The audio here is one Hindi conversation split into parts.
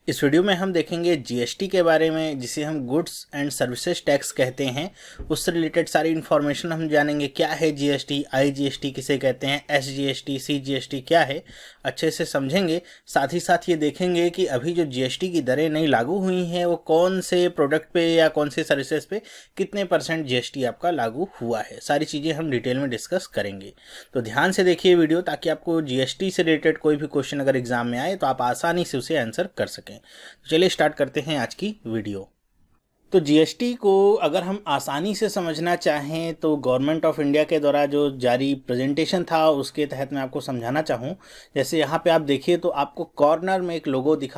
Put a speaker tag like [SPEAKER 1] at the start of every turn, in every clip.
[SPEAKER 1] इस वीडियो में हम देखेंगे जीएसटी के बारे में, जिसे हम गुड्स एंड सर्विसेज टैक्स कहते हैं। उससे रिलेटेड सारी इन्फॉर्मेशन हम जानेंगे। क्या है जीएसटी, आईजीएसटी किसे कहते हैं, एसजीएसटी, सीजीएसटी क्या है, अच्छे से समझेंगे। साथ ही साथ ये देखेंगे कि अभी जो जीएसटी की दरें नई लागू हुई हैं वो कौन से प्रोडक्ट पे या कौन से सर्विसेज पे कितने % जीएसटी आपका लागू हुआ है। सारी चीज़ें हम डिटेल में डिस्कस करेंगे। तो ध्यान से देखिए वीडियो, ताकि आपको जीएसटी से रिलेटेड कोई भी क्वेश्चन अगर एग्जाम में आए तो आप आसानी से उसे आंसर कर सकें। तो चलिए स्टार्ट करते हैं आज की वीडियो। तो जीएसटी को अगर हम आसानी से समझना चाहें तो गवर्नमेंट ऑफ इंडिया के द्वारा जो जारी प्रेजेंटेशन था उसके तहत मैं आपको समझाना चाहूँ। जैसे यहाँ पे आप देखिए तो आपको कॉर्नर में एक लोगो दिख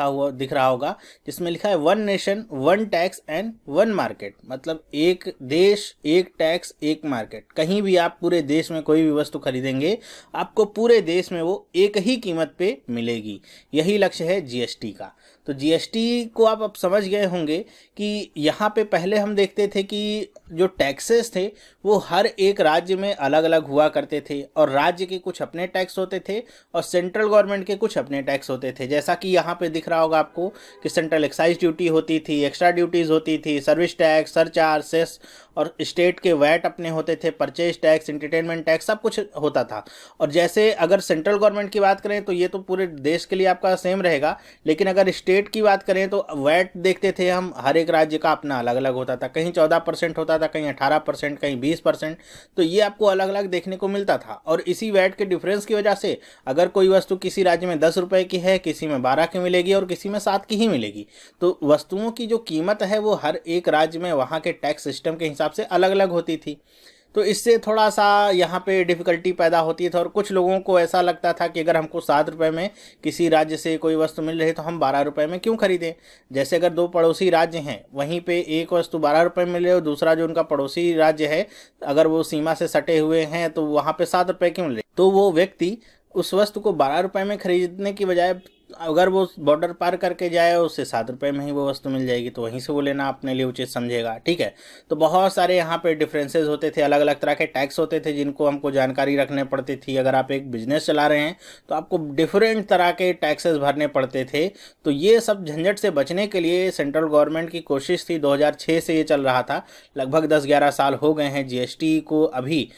[SPEAKER 1] रहा होगा, जिसमें लिखा है one nation one tax and one market. मतलब एक देश एक टैक्स एक मार्केट। कहीं भी आप पूरे देश में कोई भी वस्तु खरीदेंगे आपको पूरे देश में वो एक ही कीमत पे मिलेगी। यही लक्ष्य है जीएसटी का। तो जीएसटी को आप अब समझ गए होंगे कि यहाँ पे पहले हम देखते थे कि जो टैक्सेस थे वो हर एक राज्य में अलग अलग हुआ करते थे, और राज्य के कुछ अपने टैक्स होते थे और सेंट्रल गवर्नमेंट के कुछ अपने टैक्स होते थे। जैसा कि यहाँ पे दिख रहा होगा आपको कि सेंट्रल एक्साइज ड्यूटी होती थी, एक्स्ट्रा ड्यूटीज़ होती थी, सर्विस टैक्स, सरचार्ज, सेस, और स्टेट के वैट अपने होते थे, परचेज टैक्स, एंटरटेनमेंट टैक्स, सब कुछ होता था। और जैसे अगर सेंट्रल गवर्नमेंट की बात करें तो ये तो पूरे देश के लिए आपका सेम रहेगा, लेकिन अगर स्टेट की बात करें तो वैट देखते थे हम, हर एक राज्य का अपना अलग अलग होता था। कहीं 14% होता था, कहीं 18%, कहीं 20%। तो ये आपको अलग अलग देखने को मिलता था। और इसी वैट के डिफरेंस की वजह से अगर कोई वस्तु किसी राज्य में 10 रुपए की है, किसी में 12 की मिलेगी और किसी में 7 की ही मिलेगी। तो वस्तुओं की जो कीमत है वो हर एक राज्य में वहाँ के टैक्स सिस्टम के हिसाब से अलग अलग होती थी। तो इससे थोड़ा सा यहाँ पे डिफ़िकल्टी पैदा होती थी, और कुछ लोगों को ऐसा लगता था कि अगर हमको 7 रुपये में किसी राज्य से कोई वस्तु मिल रही है तो हम 12 रुपये में क्यों खरीदें। जैसे अगर दो पड़ोसी राज्य हैं, वहीं पे एक वस्तु 12 रुपये में मिल रही है और दूसरा जो उनका पड़ोसी राज्य है अगर वो सीमा से सटे हुए हैं तो वहाँ पे 7 रुपये क्यों मिल रही है। तो वो व्यक्ति उस वस्तु को 12 रुपये में खरीदने की बजाय अगर वो बॉर्डर पार करके जाए उससे 7 रुपये में ही वो वस्तु मिल जाएगी, तो वहीं से वो लेना अपने लिए उचित समझेगा। ठीक है। तो बहुत सारे यहाँ पे डिफरेंसेस होते थे, अलग अलग तरह के टैक्स होते थे जिनको हमको जानकारी रखने पड़ती थी। अगर आप एक बिजनेस चला रहे हैं तो आपको डिफरेंट तरह के टैक्सेस भरने पड़ते थे। तो ये सब झंझट से बचने के लिए सेंट्रल गवर्नमेंट की कोशिश थी। 2006 से ये चल रहा था, लगभग 10-11 साल हो गए हैं जीएसटी को अभी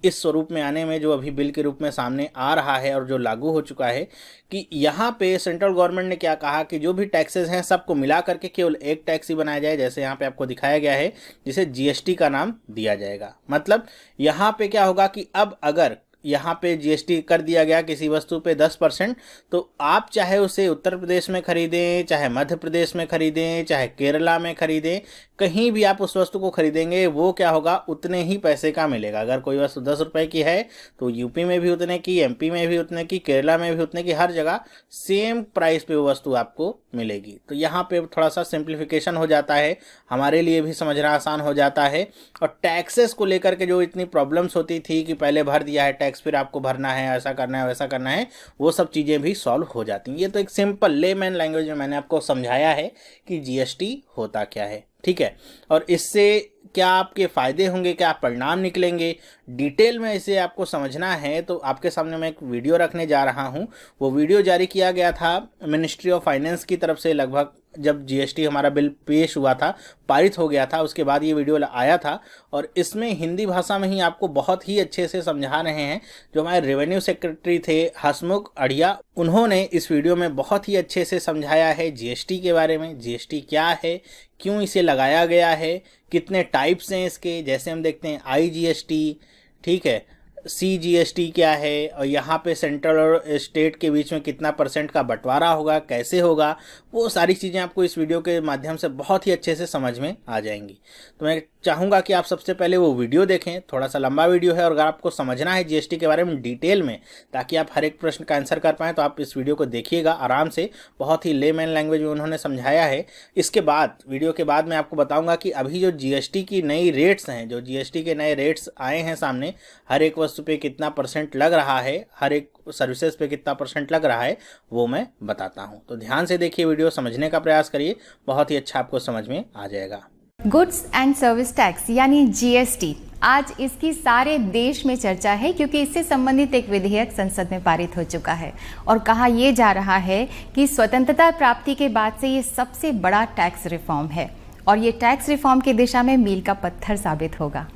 [SPEAKER 1] इस स्वरूप में आने में, जो अभी बिल के रूप में सामने आ रहा है और जो लागू हो चुका है। कि यहाँ पे सेंट्रल गवर्नमेंट ने क्या कहा कि जो भी टैक्सेस हैं सबको मिला करके केवल एक टैक्स ही बनाया जाए, जैसे यहाँ पे आपको दिखाया गया है, जिसे जीएसटी का नाम दिया जाएगा। मतलब यहाँ पे क्या होगा कि अब अगर यहाँ पे जीएसटी कर दिया गया किसी वस्तु पे 10%, तो आप चाहे उसे उत्तर प्रदेश में खरीदें, चाहे मध्य प्रदेश में खरीदें, चाहे केरला में खरीदें, कहीं भी आप उस वस्तु को खरीदेंगे वो क्या होगा, उतने ही पैसे का मिलेगा। अगर कोई वस्तु 10 रुपये की है तो यूपी में भी उतने की, एमपी में भी उतने की, केरला में भी उतने की, हर जगह सेम प्राइस पे वो वस्तु आपको मिलेगी। तो यहाँ पे थोड़ा सा सिंप्लीफिकेशन हो जाता है, हमारे लिए भी समझना आसान हो जाता है। और टैक्सेस को लेकर के जो इतनी प्रॉब्लम्स होती थी कि पहले भर दिया है टैक्स फिर आपको भरना है, ऐसा करना है, वैसा करना है, वो सब चीज़ें भी सॉल्व हो जाती हैं। ये तो एक सिंपल लेमैन लैंग्वेज में मैंने आपको समझाया है कि जीएसटी होता क्या है। ठीक है। और इससे क्या आपके फ़ायदे होंगे, क्या परिणाम निकलेंगे, डिटेल में इसे आपको समझना है तो आपके सामने मैं एक वीडियो रखने जा रहा हूं। वो वीडियो जारी किया गया था मिनिस्ट्री ऑफ फाइनेंस की तरफ से, लगभग जब जीएसटी हमारा बिल पेश हुआ था, पारित हो गया था, उसके बाद ये वीडियो आया था। और इसमें हिंदी भाषा में ही आपको बहुत ही अच्छे से समझा रहे हैं। जो हमारे रेवेन्यू सेक्रेटरी थे हसमुख अढ़िया, उन्होंने इस वीडियो में बहुत ही अच्छे से समझाया है जीएसटी के बारे में। जीएसटी क्या है, क्यों इसे लगाया गया है, कितने टाइप्स हैं इसके। जैसे हम देखते हैं आईजीएसटी, ठीक है, सीजीएसटी क्या है, और यहाँ पे सेंट्रल और स्टेट के बीच में कितना % का बंटवारा होगा, कैसे होगा, वो सारी चीज़ें आपको इस वीडियो के माध्यम से बहुत ही अच्छे से समझ में आ जाएंगी। तो मैं चाहूँगा कि आप सबसे पहले वो वीडियो देखें। थोड़ा सा लंबा वीडियो है, और अगर आपको समझना है जीएसटी के बारे में डिटेल में, ताकि आप हर एक प्रश्न का आंसर कर पाएँ, तो आप इस वीडियो को देखिएगा आराम से। बहुत ही लेमैन लैंग्वेज में उन्होंने समझाया है। इसके बाद वीडियो के बाद मैं आपको बताऊँगा कि अभी जो जीएसटी की नई रेट्स हैं, जो जीएसटी के नए रेट्स आए हैं सामने, हर एक वस्तु पे कितना % लग रहा है, हर एक सर्विसेज पे कितना % लग रहा है, वो मैं बताता हूँ। तो ध्यान से देखिए वीडियो, समझने का प्रयास करिए, बहुत ही अच्छा आपको समझ में आ जाएगा।
[SPEAKER 2] गुड्स एंड सर्विस टैक्स यानी जीएसटी आज इसकी सारे देश में चर्चा है क्योंकि इससे संबंधित एक विधेयक संसद में पारित हो चुका है और कहा यह जा रहा है कि स्वतंत्रता प्राप्ति के बाद से ये सबसे बड़ा टैक्स रिफॉर्म है और ये टैक्स रिफॉर्म की दिशा में मील का पत्थर साबित होगा।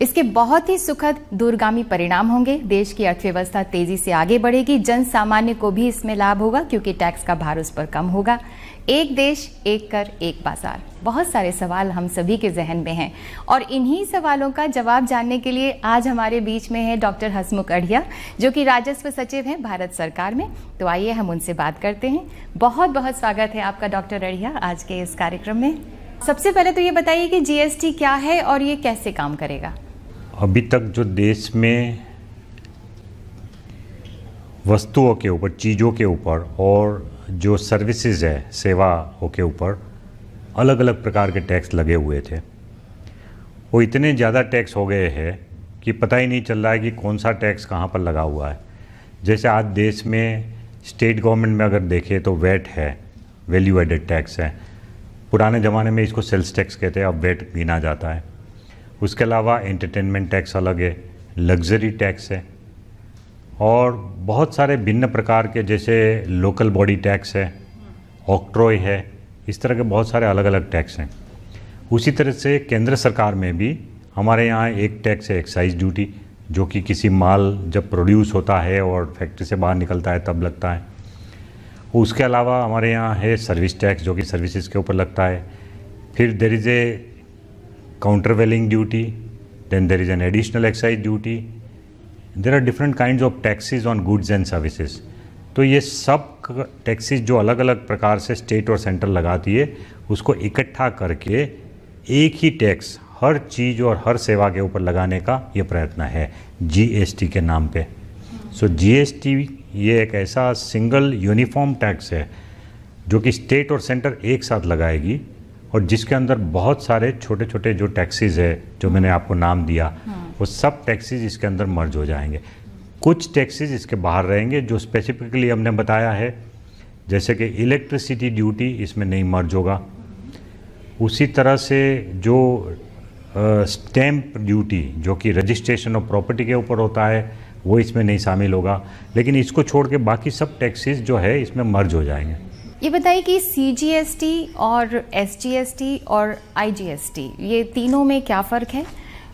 [SPEAKER 2] इसके बहुत ही सुखद दूरगामी परिणाम होंगे। देश की अर्थव्यवस्था तेजी से आगे बढ़ेगी, जन सामान्य को भी इसमें लाभ होगा क्योंकि टैक्स का भार उस पर कम होगा। एक देश, एक कर, एक बाजार, बहुत सारे सवाल हम सभी के जहन में हैं और इन्हीं सवालों का जवाब जानने के लिए आज हमारे बीच में है डॉक्टर हसमुख अढ़िया, जो कि राजस्व सचिव हैं भारत सरकार में। तो आइए हम उनसे बात करते हैं। बहुत बहुत स्वागत है आपका डॉक्टर अढ़िया आज के इस कार्यक्रम में। सबसे पहले तो ये बताइए कि जीएसटी क्या है और ये कैसे काम करेगा।
[SPEAKER 3] अभी तक जो देश में वस्तुओं के ऊपर, चीज़ों के ऊपर और जो सर्विसेज है, सेवाओं के ऊपर अलग अलग प्रकार के टैक्स लगे हुए थे, वो इतने ज़्यादा टैक्स हो गए हैं कि पता ही नहीं चल रहा है कि कौन सा टैक्स कहाँ पर लगा हुआ है। जैसे आज देश में स्टेट गवर्नमेंट में अगर देखें तो वैट है, वैल्यू एडेड टैक्स है। पुराने ज़माने में इसको सेल्स टैक्स कहते हैं, अब वैट गिना जाता है। उसके अलावा एंटरटेनमेंट टैक्स अलग है, लग्जरी टैक्स है और बहुत सारे भिन्न प्रकार के जैसे लोकल बॉडी टैक्स है, ऑक्ट्रॉय है, इस तरह के बहुत सारे अलग अलग टैक्स हैं। उसी तरह से केंद्र सरकार में भी हमारे यहाँ एक टैक्स है एक्साइज ड्यूटी, जो कि किसी माल जब प्रोड्यूस होता है और फैक्ट्री से बाहर निकलता है तब लगता है। उसके अलावा हमारे यहाँ है सर्विस टैक्स, जो कि सर्विसेज के ऊपर लगता है। फिर there is a countervailing duty, then there is an additional excise duty. There are different kinds of taxes on goods and services. तो ये सब टैक्सेस जो अलग अलग प्रकार से स्टेट और सेंटर लगाती है, उसको इकट्ठा करके एक ही टैक्स हर चीज़ और हर सेवा के ऊपर लगाने का ये प्रयत्न है जीएसटी के नाम पे। सो जीएसटी ये एक ऐसा सिंगल यूनिफॉर्म टैक्स है जो कि स्टेट और सेंटर एक साथ लगाएगी और जिसके अंदर बहुत सारे छोटे छोटे जो टैक्सेस है जो मैंने आपको नाम दिया, वो सब टैक्सेस इसके अंदर मर्ज हो जाएंगे। कुछ टैक्सेस इसके बाहर रहेंगे जो स्पेसिफिकली हमने बताया है, जैसे कि इलेक्ट्रिसिटी ड्यूटी इसमें नहीं मर्ज होगा। उसी तरह से जो स्टैम्प ड्यूटी जो कि रजिस्ट्रेशन ऑफ प्रॉपर्टी के ऊपर होता है, वो इसमें नहीं शामिल होगा। लेकिन इसको छोड़ के बाकी सब टैक्सेस जो है इसमें मर्ज हो जाएंगे।
[SPEAKER 2] ये बताइए कि सीजीएसटी और एसजीएसटी और आईजीएसटी ये तीनों में क्या फ़र्क है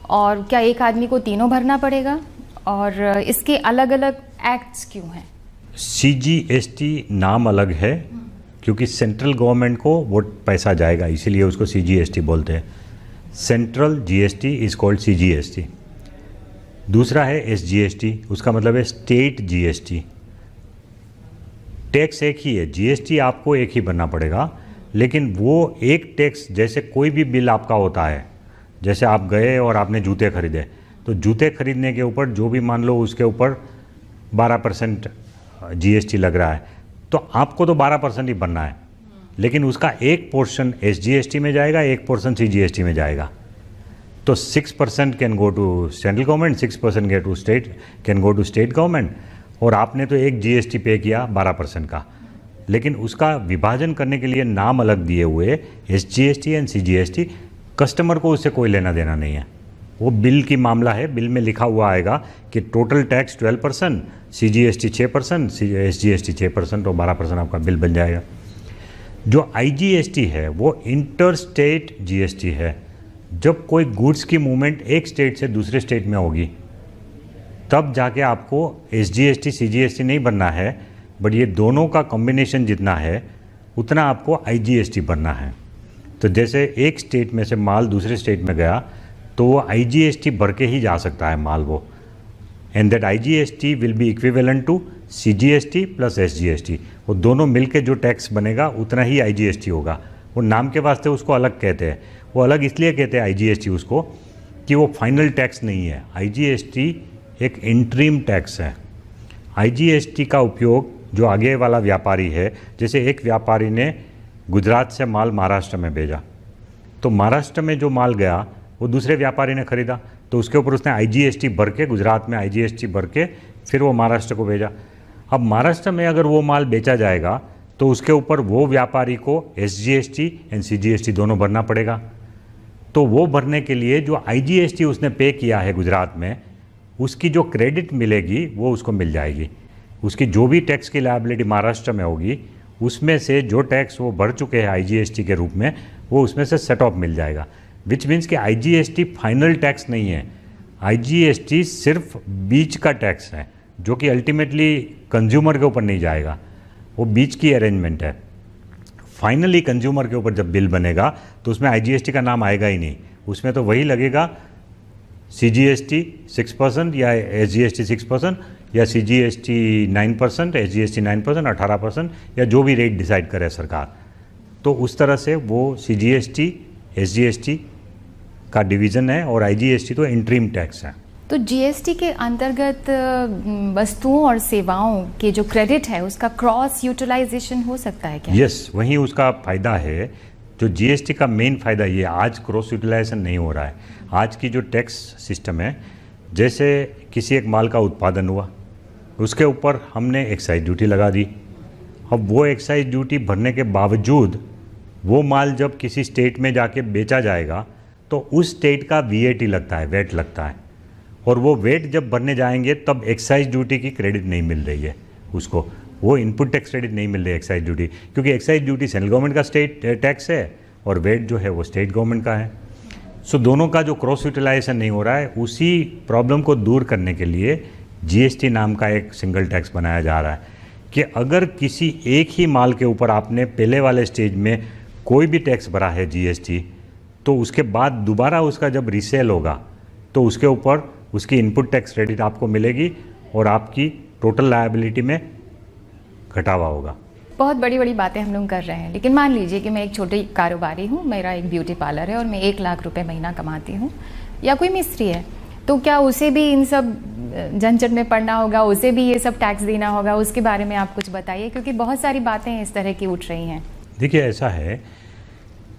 [SPEAKER 2] और क्या एक आदमी को तीनों भरना पड़ेगा और इसके अलग अलग एक्ट्स क्यों हैं?
[SPEAKER 3] सीजीएसटी नाम अलग है क्योंकि सेंट्रल गवर्नमेंट को वो पैसा जाएगा, इसीलिए उसको सीजीएसटी बोलते हैं। Central GST is called CGST. दूसरा है एसजीएसटी, उसका मतलब है स्टेट जीएसटी। टैक्स एक ही है, जीएसटी आपको एक ही भरना पड़ेगा, लेकिन वो एक टैक्स जैसे कोई भी बिल आपका होता है, जैसे आप गए और आपने जूते खरीदे, तो जूते खरीदने के ऊपर जो भी मान लो उसके ऊपर 12% जीएसटी लग रहा है, तो आपको तो 12% ही भरना है, लेकिन उसका एक पोर्शन एसजीएसटी में जाएगा, एक पोर्शन सीजीएसटी में जाएगा। तो 6% can go to central government, 6% can go to state government. और आपने तो एक जीएसटी पे किया 12% का, लेकिन उसका विभाजन करने के लिए नाम अलग दिए हुए एसजीएसटी एंड सीजीएसटी। कस्टमर को उससे कोई लेना देना नहीं है, वो बिल की मामला है। बिल में लिखा हुआ आएगा कि टोटल टैक्स 12%, सीजीएसटी 6%, एसजीएसटी 6% और 12% आपका बिल बन जाएगा। जो आईजीएसटी है वो इंटर स्टेट जीएसटी है। जब कोई गुड्स की मूवमेंट एक स्टेट से दूसरे स्टेट में होगी तब जाके आपको एसजीएसटी सीजीएसटी नहीं भरना है, बट ये दोनों का कॉम्बिनेशन जितना है उतना आपको आईजीएसटी भरना है। तो जैसे एक स्टेट में से माल दूसरे स्टेट में गया तो वो आईजीएसटी भर के ही जा सकता है माल वो, and that IGST will be equivalent to CGST plus SGST. वो दोनों मिलके जो टैक्स बनेगा उतना ही आईजीएसटी होगा। वो नाम के वास्ते उसको अलग कहते हैं, वो अलग इसलिए कहते हैं आईजीएसटी उसको कि वो फाइनल टैक्स नहीं है। आईजीएसटी एक इंटरिम टैक्स है। आईजीएसटी का उपयोग जो आगे वाला व्यापारी है, जैसे एक व्यापारी ने गुजरात से माल महाराष्ट्र में भेजा, तो महाराष्ट्र में जो माल गया वो दूसरे व्यापारी ने खरीदा, तो उसके ऊपर उसने आईजीएसटी भर के, गुजरात में आईजीएसटी भर के फिर वो महाराष्ट्र को भेजा। अब महाराष्ट्र में अगर वो माल बेचा जाएगा तो उसके ऊपर वो व्यापारी को एसजीएसटी एंड सीजीएसटी दोनों भरना पड़ेगा। तो वो भरने के लिए जो IGST उसने पे किया है गुजरात में, उसकी जो क्रेडिट मिलेगी वो उसको मिल जाएगी। उसकी जो भी टैक्स की लायबिलिटी महाराष्ट्र में होगी, उसमें से जो टैक्स वो भर चुके हैं IGST के रूप में, वो उसमें से सेट ऑफ मिल जाएगा। विच मीन्स कि IGST फाइनल टैक्स नहीं है, IGST सिर्फ बीच का टैक्स है, जो कि अल्टीमेटली कंज्यूमर के ऊपर नहीं जाएगा, वो बीच की अरेंजमेंट है। फाइनली कंज्यूमर के ऊपर जब बिल बनेगा तो उसमें IGST का नाम आएगा ही नहीं, उसमें तो वही लगेगा CGST 6% या SGST 6% या CGST 9%, SGST 9%, 18% या जो भी रेट डिसाइड करे सरकार। तो उस तरह से वो CGST SGST का डिवीज़न है और IGST तो इंटरिम टैक्स है।
[SPEAKER 2] तो GST के अंतर्गत वस्तुओं और सेवाओं के जो क्रेडिट है उसका क्रॉस यूटिलाइजेशन हो सकता है क्या?
[SPEAKER 3] यस, वहीं उसका फ़ायदा है। जो GST का मेन फ़ायदा ये, आज क्रॉस यूटिलाइजेशन नहीं हो रहा है। आज की जो टैक्स सिस्टम है, जैसे किसी एक माल का उत्पादन हुआ, उसके ऊपर हमने एक्साइज ड्यूटी लगा दी। अब वो एक्साइज ड्यूटी भरने के बावजूद वो माल जब किसी स्टेट में जाके बेचा जाएगा तो उस स्टेट का VAT लगता है, वेट लगता है, और वो वेट जब भरने जाएंगे तब एक्साइज ड्यूटी की क्रेडिट नहीं मिल रही है उसको, वो इनपुट टैक्स क्रेडिट नहीं मिल रही है एक्साइज ड्यूटी, क्योंकि एक्साइज ड्यूटी सेंट्रल गवर्नमेंट का स्टेट टैक्स है और वेट जो है वो स्टेट गवर्नमेंट का है। सो दोनों का जो क्रॉस यूटिलाइजेशन नहीं हो रहा है, उसी प्रॉब्लम को दूर करने के लिए GST नाम का एक सिंगल टैक्स बनाया जा रहा है कि अगर किसी एक ही माल के ऊपर आपने पहले वाले स्टेज में कोई भी टैक्स भरा है GST, तो उसके बाद दोबारा उसका जब रीसेल होगा तो उसके ऊपर उसकी इनपुट टैक्स क्रेडिट आपको मिलेगी और आपकी टोटल लायबिलिटी में घटावा होगा।
[SPEAKER 2] बहुत बड़ी बड़ी बातें हम लोग कर रहे हैं, लेकिन मान लीजिए कि मैं एक छोटी कारोबारी हूँ, मेरा एक ब्यूटी पार्लर है और मैं 1 लाख रुपए महीना कमाती हूँ, या कोई मिस्त्री है, तो क्या उसे भी इन सब झंझट में पड़ना होगा, उसे भी ये सब टैक्स देना होगा? उसके बारे में आप कुछ बताइए, क्योंकि बहुत सारी बातें इस तरह की उठ रही हैं।
[SPEAKER 3] देखिए, ऐसा है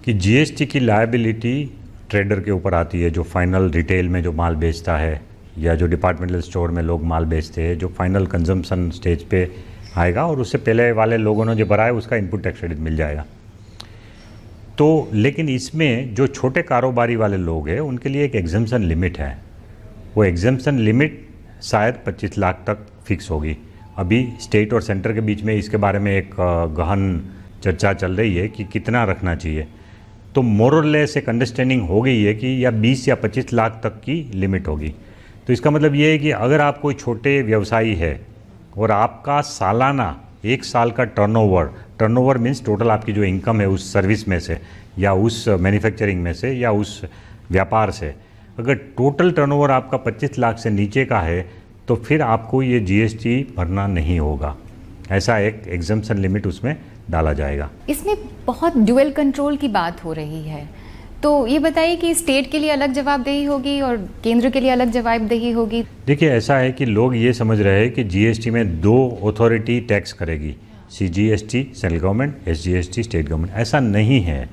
[SPEAKER 3] कि GST की लायबिलिटी ट्रेडर के ऊपर आती है, जो फाइनल रिटेल में जो माल बेचता है या जो डिपार्टमेंटल स्टोर में लोग माल बेचते हैं, जो फाइनल कंजम्पशन स्टेज पे आएगा और उससे पहले वाले लोगों ने जो भरा है उसका इनपुट टैक्स क्रेडिट मिल जाएगा। तो लेकिन इसमें जो छोटे कारोबारी वाले लोग हैं उनके लिए एक एग्जम्पशन लिमिट है। वो एग्जम्पशन लिमिट शायद 25 लाख तक फिक्स होगी। अभी स्टेट और सेंटर के बीच में इसके बारे में एक गहन चर्चा चल रही है कि कितना रखना चाहिए। तो मोर और लेस एक अंडरस्टैंडिंग हो गई है कि या 20 या 25 लाख तक की लिमिट होगी। तो इसका मतलब ये है कि अगर आप कोई छोटे व्यवसायी है और आपका सालाना 1 साल का टर्नओवर मीन्स टोटल आपकी जो इनकम है उस सर्विस में से या उस मैन्युफैक्चरिंग में से या उस व्यापार से, अगर टोटल टर्नओवर आपका 25 लाख से नीचे का है तो फिर आपको ये GST भरना नहीं होगा। ऐसा एक एग्जम्पशन लिमिट उसमें डाला जाएगा।
[SPEAKER 2] इसमें बहुत ड्यूअल कंट्रोल की बात हो रही है, तो ये बताइए कि स्टेट के लिए अलग जवाबदेही होगी और केंद्र के लिए अलग जवाबदेही होगी?
[SPEAKER 3] देखिए, ऐसा है कि लोग ये समझ रहे हैं कि GST में 2 अथॉरिटी टैक्स करेगी, CGST central government, SGST state government. ऐसा नहीं है।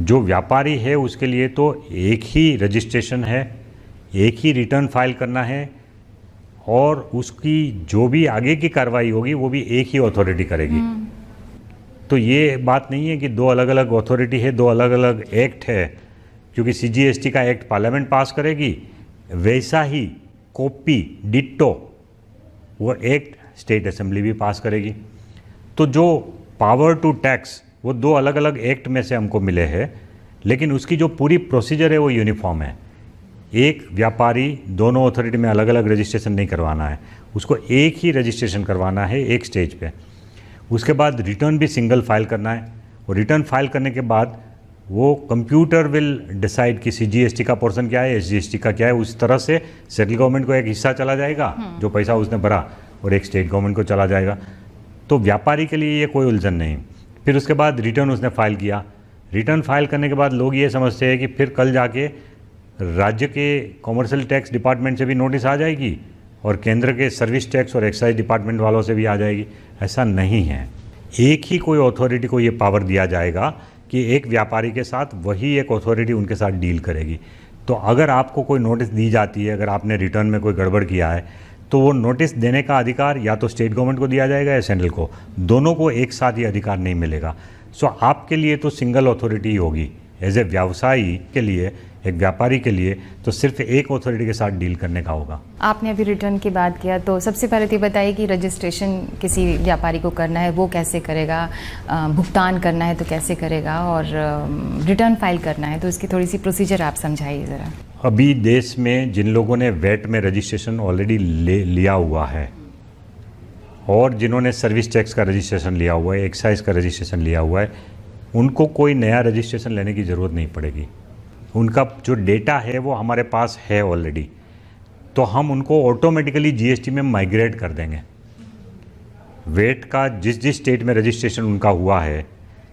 [SPEAKER 3] जो व्यापारी है उसके लिए तो एक ही रजिस्ट्रेशन है, एक ही रिटर्न फाइल करना है और उसकी जो भी आगे की कार्रवाई होगी वो भी एक ही अथॉरिटी करेगी। तो ये बात नहीं है कि 2 अलग अलग अथॉरिटी है, 2 अलग अलग एक्ट है, क्योंकि CGST का एक्ट पार्लियामेंट पास करेगी, वैसा ही कॉपी डिट्टो वो एक्ट स्टेट असेंबली भी पास करेगी। तो जो पावर टू टैक्स वो 2 अलग अलग एक्ट में से हमको मिले हैं, लेकिन उसकी जो पूरी प्रोसीजर है वो यूनिफॉर्म है। एक व्यापारी दोनों अथॉरिटी में अलग अलग रजिस्ट्रेशन नहीं करवाना है, उसको एक ही रजिस्ट्रेशन करवाना है एक स्टेज पे। उसके बाद रिटर्न भी सिंगल फाइल करना है और रिटर्न फाइल करने के बाद वो कंप्यूटर विल डिसाइड कि CGST का पोर्शन क्या है, SGST का क्या है। उस तरह से सेंट्रल गवर्नमेंट को एक हिस्सा चला जाएगा जो पैसा उसने भरा और एक स्टेट गवर्नमेंट को चला जाएगा। तो व्यापारी के लिए ये कोई उलझन नहीं। फिर उसके बाद रिटर्न उसने फाइल किया, रिटर्न फाइल करने के बाद लोग ये समझते हैं कि फिर कल जाके राज्य के कॉमर्शियल टैक्स डिपार्टमेंट से भी नोटिस आ जाएगी और केंद्र के सर्विस टैक्स और एक्साइज डिपार्टमेंट वालों से भी आ जाएगी। ऐसा नहीं है। एक ही कोई अथॉरिटी को ये पावर दिया जाएगा कि एक व्यापारी के साथ वही एक अथॉरिटी उनके साथ डील करेगी। तो अगर आपको कोई नोटिस दी जाती है, अगर आपने रिटर्न में कोई गड़बड़ किया है, तो वो नोटिस देने का अधिकार या तो स्टेट गवर्नमेंट को दिया जाएगा या सेंट्रल को, दोनों को एक साथ ही अधिकार नहीं मिलेगा। सो आपके लिए तो सिंगल अथॉरिटी ही होगी, एज ए व्यवसायी के लिए, एक व्यापारी के लिए तो सिर्फ एक अथॉरिटी के साथ डील करने का होगा।
[SPEAKER 2] आपने अभी रिटर्न की बात किया, तो सबसे पहले तो बताइए कि रजिस्ट्रेशन किसी व्यापारी को करना है वो कैसे करेगा, भुगतान करना है तो कैसे करेगा, और रिटर्न फाइल करना है तो इसकी थोड़ी सी प्रोसीजर आप समझाइए ज़रा।
[SPEAKER 3] अभी देश में जिन लोगों ने वैट में रजिस्ट्रेशन ऑलरेडी लिया हुआ है और जिन्होंने सर्विस टैक्स का रजिस्ट्रेशन लिया हुआ है, एक्साइज का रजिस्ट्रेशन लिया हुआ है, उनको कोई नया रजिस्ट्रेशन लेने की ज़रूरत नहीं पड़ेगी। उनका जो डेटा है वो हमारे पास है ऑलरेडी, तो हम उनको ऑटोमेटिकली जीएसटी में माइग्रेट कर देंगे। वेट का जिस जिस स्टेट में रजिस्ट्रेशन उनका हुआ है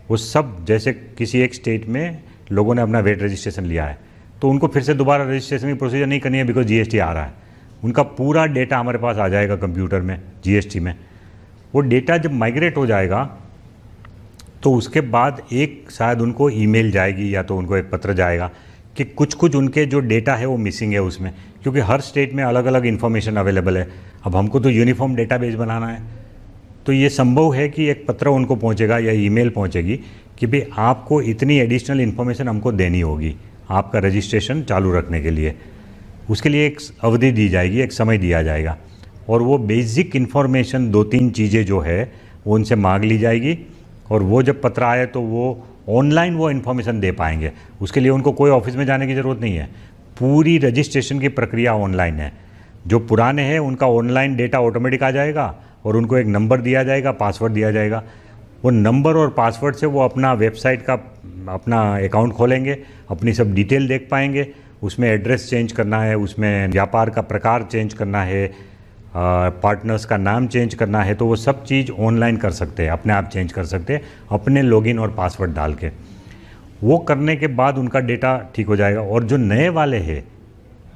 [SPEAKER 3] वो सब, जैसे किसी एक स्टेट में लोगों ने अपना वेट रजिस्ट्रेशन लिया है तो उनको फिर से दोबारा रजिस्ट्रेशन की प्रोसीजर नहीं करनी है, बिकॉज जीएसटी आ रहा है। उनका पूरा डेटा हमारे पास आ जाएगा कंप्यूटर में, जीएसटी में। वो डेटा जब माइग्रेट हो जाएगा तो उसके बाद एक शायद उनको ईमेल जाएगी या तो उनको एक पत्र जाएगा कि कुछ कुछ उनके जो डेटा है वो मिसिंग है उसमें, क्योंकि हर स्टेट में अलग अलग इन्फॉर्मेशन अवेलेबल है। अब हमको तो यूनिफॉर्म डेटाबेस बनाना है, तो ये संभव है कि एक पत्र उनको पहुंचेगा या ईमेल पहुंचेगी कि भाई आपको इतनी एडिशनल इन्फॉर्मेशन हमको देनी होगी आपका रजिस्ट्रेशन चालू रखने के लिए। उसके लिए एक अवधि दी जाएगी, एक समय दिया जाएगा, और वो बेसिक इन्फॉर्मेशन 2-3 चीज़ें जो है वो उनसे मांग ली जाएगी, और वो जब पत्र आए तो वो ऑनलाइन वो इन्फॉर्मेशन दे पाएंगे। उसके लिए उनको कोई ऑफिस में जाने की ज़रूरत नहीं है। पूरी रजिस्ट्रेशन की प्रक्रिया ऑनलाइन है। जो पुराने हैं उनका ऑनलाइन डेटा ऑटोमेटिक आ जाएगा और उनको एक नंबर दिया जाएगा, पासवर्ड दिया जाएगा। वो नंबर और पासवर्ड से वो अपना वेबसाइट का अपना अकाउंट खोलेंगे, अपनी सब डिटेल देख पाएंगे। उसमें एड्रेस चेंज करना है, उसमें व्यापार का प्रकार चेंज करना है, पार्टनर्स का नाम चेंज करना है, तो वो सब चीज़ ऑनलाइन कर सकते हैं, अपने आप चेंज कर सकते हैं अपने लॉगिन और पासवर्ड डाल के। वो करने के बाद उनका डेटा ठीक हो जाएगा। और जो नए वाले हैं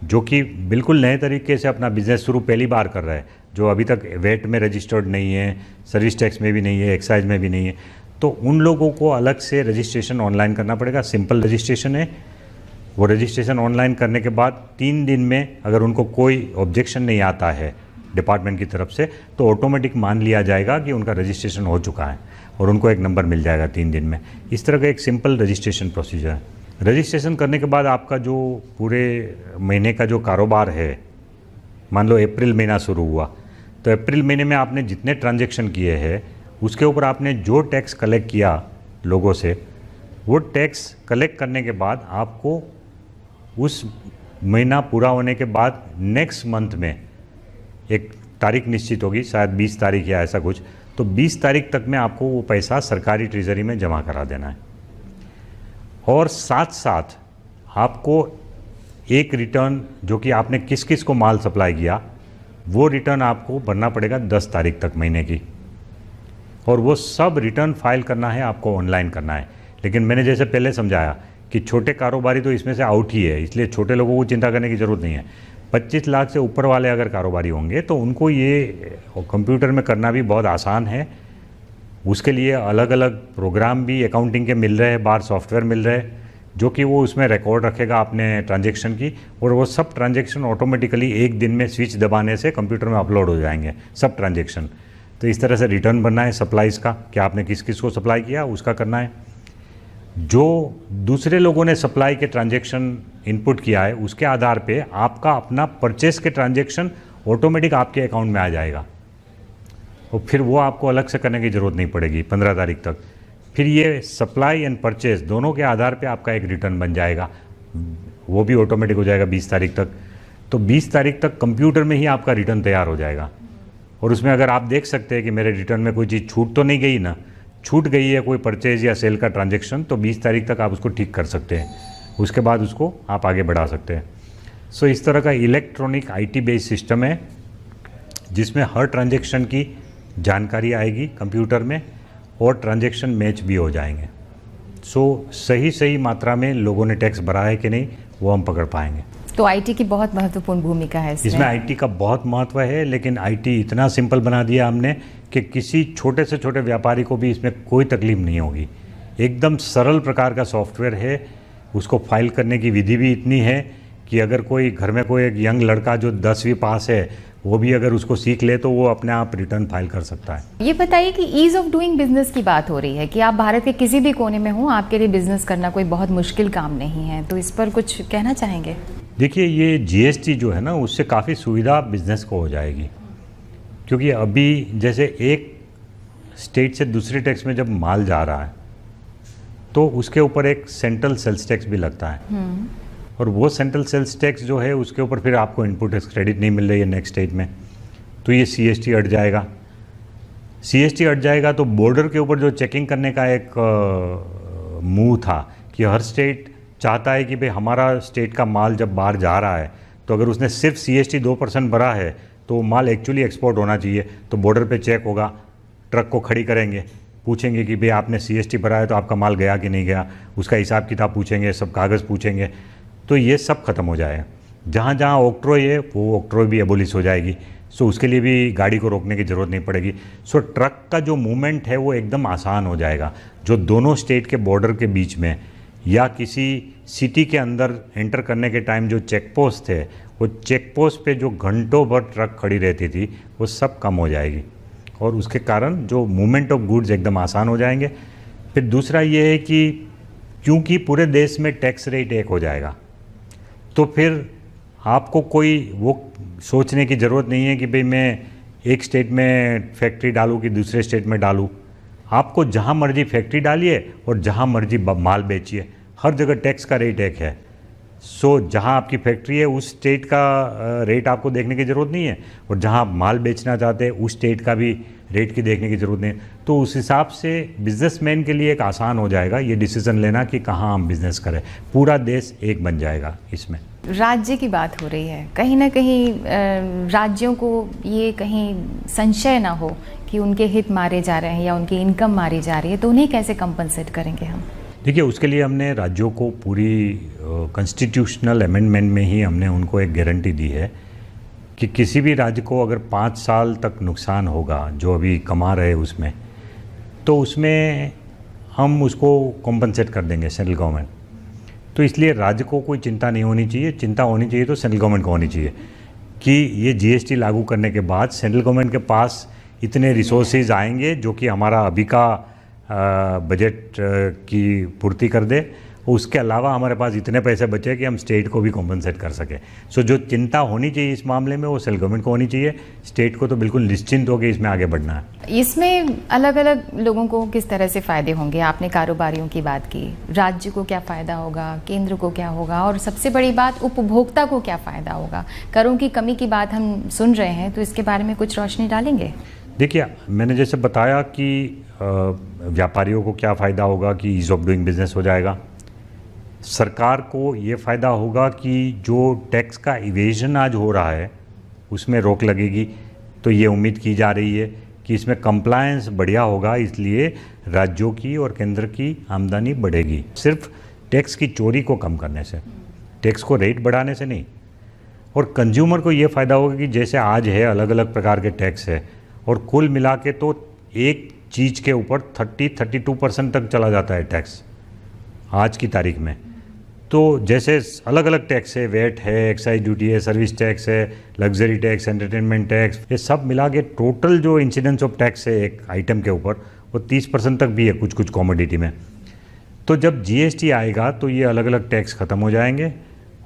[SPEAKER 3] जो कि बिल्कुल नए तरीके से अपना बिजनेस शुरू पहली बार कर रहा है, जो अभी तक वेट में रजिस्टर्ड नहीं है, सर्विस टैक्स में भी नहीं है, एक्साइज में भी नहीं है, तो उन लोगों को अलग से रजिस्ट्रेशन ऑनलाइन करना पड़ेगा। सिंपल रजिस्ट्रेशन है। वो रजिस्ट्रेशन ऑनलाइन करने के बाद 3 दिन में अगर उनको कोई ऑब्जेक्शन नहीं आता है डिपार्टमेंट की तरफ से, तो ऑटोमेटिक मान लिया जाएगा कि उनका रजिस्ट्रेशन हो चुका है और उनको एक नंबर मिल जाएगा 3 दिन में। इस तरह का एक सिंपल रजिस्ट्रेशन प्रोसीजर है। रजिस्ट्रेशन करने के बाद आपका जो पूरे महीने का जो कारोबार है, मान लो अप्रैल महीना शुरू हुआ, तो अप्रैल महीने में आपने जितने ट्रांजैक्शन किए हैं उसके ऊपर आपने जो टैक्स कलेक्ट किया लोगों से, वो टैक्स कलेक्ट करने के बाद आपको उस महीना पूरा होने के बाद नेक्स्ट मंथ में एक तारीख निश्चित होगी, शायद 20 तारीख या ऐसा कुछ, तो 20 तारीख तक में आपको वो पैसा सरकारी ट्रेजरी में जमा करा देना है। और साथ साथ आपको एक रिटर्न जो कि आपने किस किस को माल सप्लाई किया, वो रिटर्न आपको भरना पड़ेगा 10 तारीख तक महीने की, और वो सब रिटर्न फाइल करना है, आपको ऑनलाइन करना है। लेकिन मैंने जैसे पहले समझाया कि छोटे कारोबारी तो इसमें से आउट ही है, इसलिए छोटे लोगों को चिंता करने की ज़रूरत नहीं है। 25 लाख से ऊपर वाले अगर कारोबारी होंगे तो उनको ये कंप्यूटर में करना भी बहुत आसान है। उसके लिए अलग अलग प्रोग्राम भी अकाउंटिंग के मिल रहे हैं, बाहर सॉफ्टवेयर मिल रहे हैं, जो कि वो उसमें रिकॉर्ड रखेगा अपने ट्रांजैक्शन की, और वो सब ट्रांजैक्शन ऑटोमेटिकली एक दिन में स्विच दबाने से कंप्यूटर में अपलोड हो जाएंगे सब ट्रांजैक्शन। तो इस तरह से रिटर्न भरना है सप्लाईज का, कि आपने किस किस को सप्लाई किया उसका करना है। जो दूसरे लोगों ने सप्लाई के ट्रांजैक्शन इनपुट किया है उसके आधार पे आपका अपना परचेस के ट्रांजैक्शन ऑटोमेटिक आपके अकाउंट में आ जाएगा, और फिर वो आपको अलग से करने की ज़रूरत नहीं पड़ेगी 15 तारीख तक। फिर ये सप्लाई एंड परचेस दोनों के आधार पे आपका एक रिटर्न बन जाएगा, वो भी ऑटोमेटिक हो जाएगा 20 तारीख तक। तो 20 तारीख तक कंप्यूटर में ही आपका रिटर्न तैयार हो जाएगा, और उसमें अगर आप देख सकते हैं कि मेरे रिटर्न में कोई चीज़ छूट तो नहीं गई ना, छूट गई है कोई परचेज या सेल का ट्रांजैक्शन, तो 20 तारीख तक आप उसको ठीक कर सकते हैं, उसके बाद उसको आप आगे बढ़ा सकते हैं। सो इस तरह का इलेक्ट्रॉनिक IT बेस्ड सिस्टम है जिसमें हर ट्रांजैक्शन की जानकारी आएगी कंप्यूटर में, और ट्रांजैक्शन मैच भी हो जाएंगे। सो सही मात्रा में लोगों ने टैक्स भरा है कि नहीं वो हम पकड़ पाएंगे।
[SPEAKER 2] तो IT की बहुत महत्वपूर्ण भूमिका है
[SPEAKER 3] इसमें IT का बहुत महत्व है, लेकिन IT इतना सिंपल बना दिया हमने कि किसी छोटे से छोटे व्यापारी को भी इसमें कोई तकलीफ नहीं होगी। एकदम सरल प्रकार का सॉफ्टवेयर है। उसको फाइल करने की विधि भी इतनी है कि अगर कोई घर में कोई एक यंग लड़का जो 10वीं पास है वो भी अगर उसको सीख ले तो वो अपने आप रिटर्न फाइल कर सकता है।
[SPEAKER 2] ये बताइए कि ईज ऑफ डूइंग बिजनेस की बात हो रही है कि आप भारत के किसी भी कोने में हो, आपके लिए बिजनेस करना कोई बहुत मुश्किल काम नहीं है, तो इस पर कुछ कहना चाहेंगे?
[SPEAKER 3] देखिए, ये जीएसटी जो है ना, उससे काफ़ी सुविधा बिजनेस को हो जाएगी, क्योंकि अभी जैसे एक स्टेट से दूसरे टैक्स में जब माल जा रहा है तो उसके ऊपर एक सेंट्रल सेल्स टैक्स भी लगता है, और वो सेंट्रल सेल्स टैक्स जो है उसके ऊपर फिर आपको इनपुट टैक्स क्रेडिट नहीं मिल रही है नेक्स्ट स्टेज में, तो ये सीएसटी हट जाएगा। सीएसटी हट जाएगा तो बॉर्डर के ऊपर जो चेकिंग करने का एक मूव था कि हर स्टेट चाहता है कि भाई हमारा स्टेट का माल जब बाहर जा रहा है तो अगर उसने सिर्फ सीएसटी 2% भरा है तो वो माल एक्चुअली एक्सपोर्ट होना चाहिए, तो बॉर्डर पे चेक होगा, ट्रक को खड़ी करेंगे, पूछेंगे कि भाई आपने सीएसटी भरा है तो आपका माल गया कि नहीं गया, उसका हिसाब किताब पूछेंगे, सब कागज़ पूछेंगे, तो ये सब खत्म हो जाएगा। जहाँ जहाँ ऑक्ट्रोय है वो ऑक्ट्रोय भी एबोलिश हो जाएगी, सो उसके लिए भी गाड़ी को रोकने की ज़रूरत नहीं पड़ेगी। सो ट्रक का जो मूवमेंट है वो एकदम आसान हो जाएगा। जो दोनों स्टेट के बॉर्डर के बीच में या किसी सिटी के अंदर एंटर करने के टाइम जो चेक पोस्ट थे, वो चेक पोस्ट पे जो घंटों भर ट्रक खड़ी रहती थी वो सब कम हो जाएगी, और उसके कारण जो मूवमेंट ऑफ गुड्स एकदम आसान हो जाएंगे। फिर दूसरा ये है कि क्योंकि पूरे देश में टैक्स रेट एक हो जाएगा, तो फिर आपको कोई वो सोचने की ज़रूरत नहीं है कि भाई मैं एक स्टेट में फैक्ट्री डालूँ कि दूसरे स्टेट में डालूँ। आपको जहाँ मर्जी फैक्ट्री डालिए और जहाँ मर्जी माल बेचिए, हर जगह टैक्स का रेट एक है। सो जहाँ आपकी फैक्ट्री है उस स्टेट का रेट आपको देखने की ज़रूरत नहीं है, और जहाँ आप माल बेचना चाहते हैं उस स्टेट का भी रेट की देखने की ज़रूरत नहीं है। तो उस हिसाब से बिजनेसमैन के लिए एक आसान हो जाएगा ये डिसीज़न लेना कि कहाँ हम बिज़नेस करें। पूरा देश एक बन जाएगा इसमें।
[SPEAKER 2] राज्य की बात हो रही है, कहीं ना कहीं राज्यों को ये कहीं संशय ना हो कि उनके हित मारे जा रहे हैं या उनकी इनकम मारी जा रही है, तो उन्हें कैसे कंपनसेट करेंगे हम?
[SPEAKER 3] देखिए, उसके लिए हमने राज्यों को पूरी कॉन्स्टिट्यूशनल अमेंडमेंट में ही हमने उनको एक गारंटी दी है कि किसी भी राज्य को अगर 5 साल तक नुकसान होगा जो अभी कमा रहे उसमें, तो उसमें हम उसको कॉम्पनसेट कर देंगे सेंट्रल गवर्नमेंट। तो इसलिए राज्य को कोई चिंता नहीं होनी चाहिए। चिंता होनी चाहिए तो सेंट्रल गवर्नमेंट को होनी चाहिए कि ये जीएसटी लागू करने के बाद सेंट्रल गवर्नमेंट के पास इतने रिसोर्सेज आएंगे जो कि हमारा अभी का बजट की पूर्ति कर दे, उसके अलावा हमारे पास इतने पैसे बचे कि हम स्टेट को भी कॉम्पनसेट कर सके। सो जो चिंता होनी चाहिए इस मामले में वो सेंट्रल गवर्नमेंट को होनी चाहिए, स्टेट को तो बिल्कुल निश्चिंत होकर इसमें आगे बढ़ना है।
[SPEAKER 2] इसमें अलग अलग लोगों को किस तरह से फ़ायदे होंगे? आपने कारोबारियों की बात की, राज्य को क्या फ़ायदा होगा, केंद्र को क्या होगा, और सबसे बड़ी बात उपभोक्ता को क्या फ़ायदा होगा? करों की कमी की बात हम सुन रहे हैं, तो इसके बारे में कुछ रोशनी डालेंगे?
[SPEAKER 3] देखिए, मैंने जैसे बताया कि व्यापारियों को क्या फ़ायदा होगा कि ईज़ ऑफ डूइंग बिजनेस हो जाएगा। सरकार को ये फ़ायदा होगा कि जो टैक्स का इवेजन आज हो रहा है उसमें रोक लगेगी, तो ये उम्मीद की जा रही है कि इसमें कंप्लायंस बढ़िया होगा, इसलिए राज्यों की और केंद्र की आमदनी बढ़ेगी। सिर्फ टैक्स की चोरी को कम करने से, टैक्स को रेट बढ़ाने से नहीं। और कंज्यूमर को ये फ़ायदा होगा कि जैसे आज है अलग अलग प्रकार के टैक्स है, और कुल मिला के तो एक चीज़ के ऊपर 32% तक चला जाता है टैक्स आज की तारीख में। तो जैसे अलग अलग टैक्स है, वेट है, एक्साइज ड्यूटी है, सर्विस टैक्स है, लग्जरी टैक्स, एंटरटेनमेंट टैक्स, ये सब मिला के टोटल जो इंसिडेंस ऑफ टैक्स है एक आइटम के ऊपर वो 30% तक भी है कुछ कुछ कॉमोडिटी में। तो जब जीएसटी आएगा तो ये अलग अलग टैक्स ख़त्म हो जाएंगे,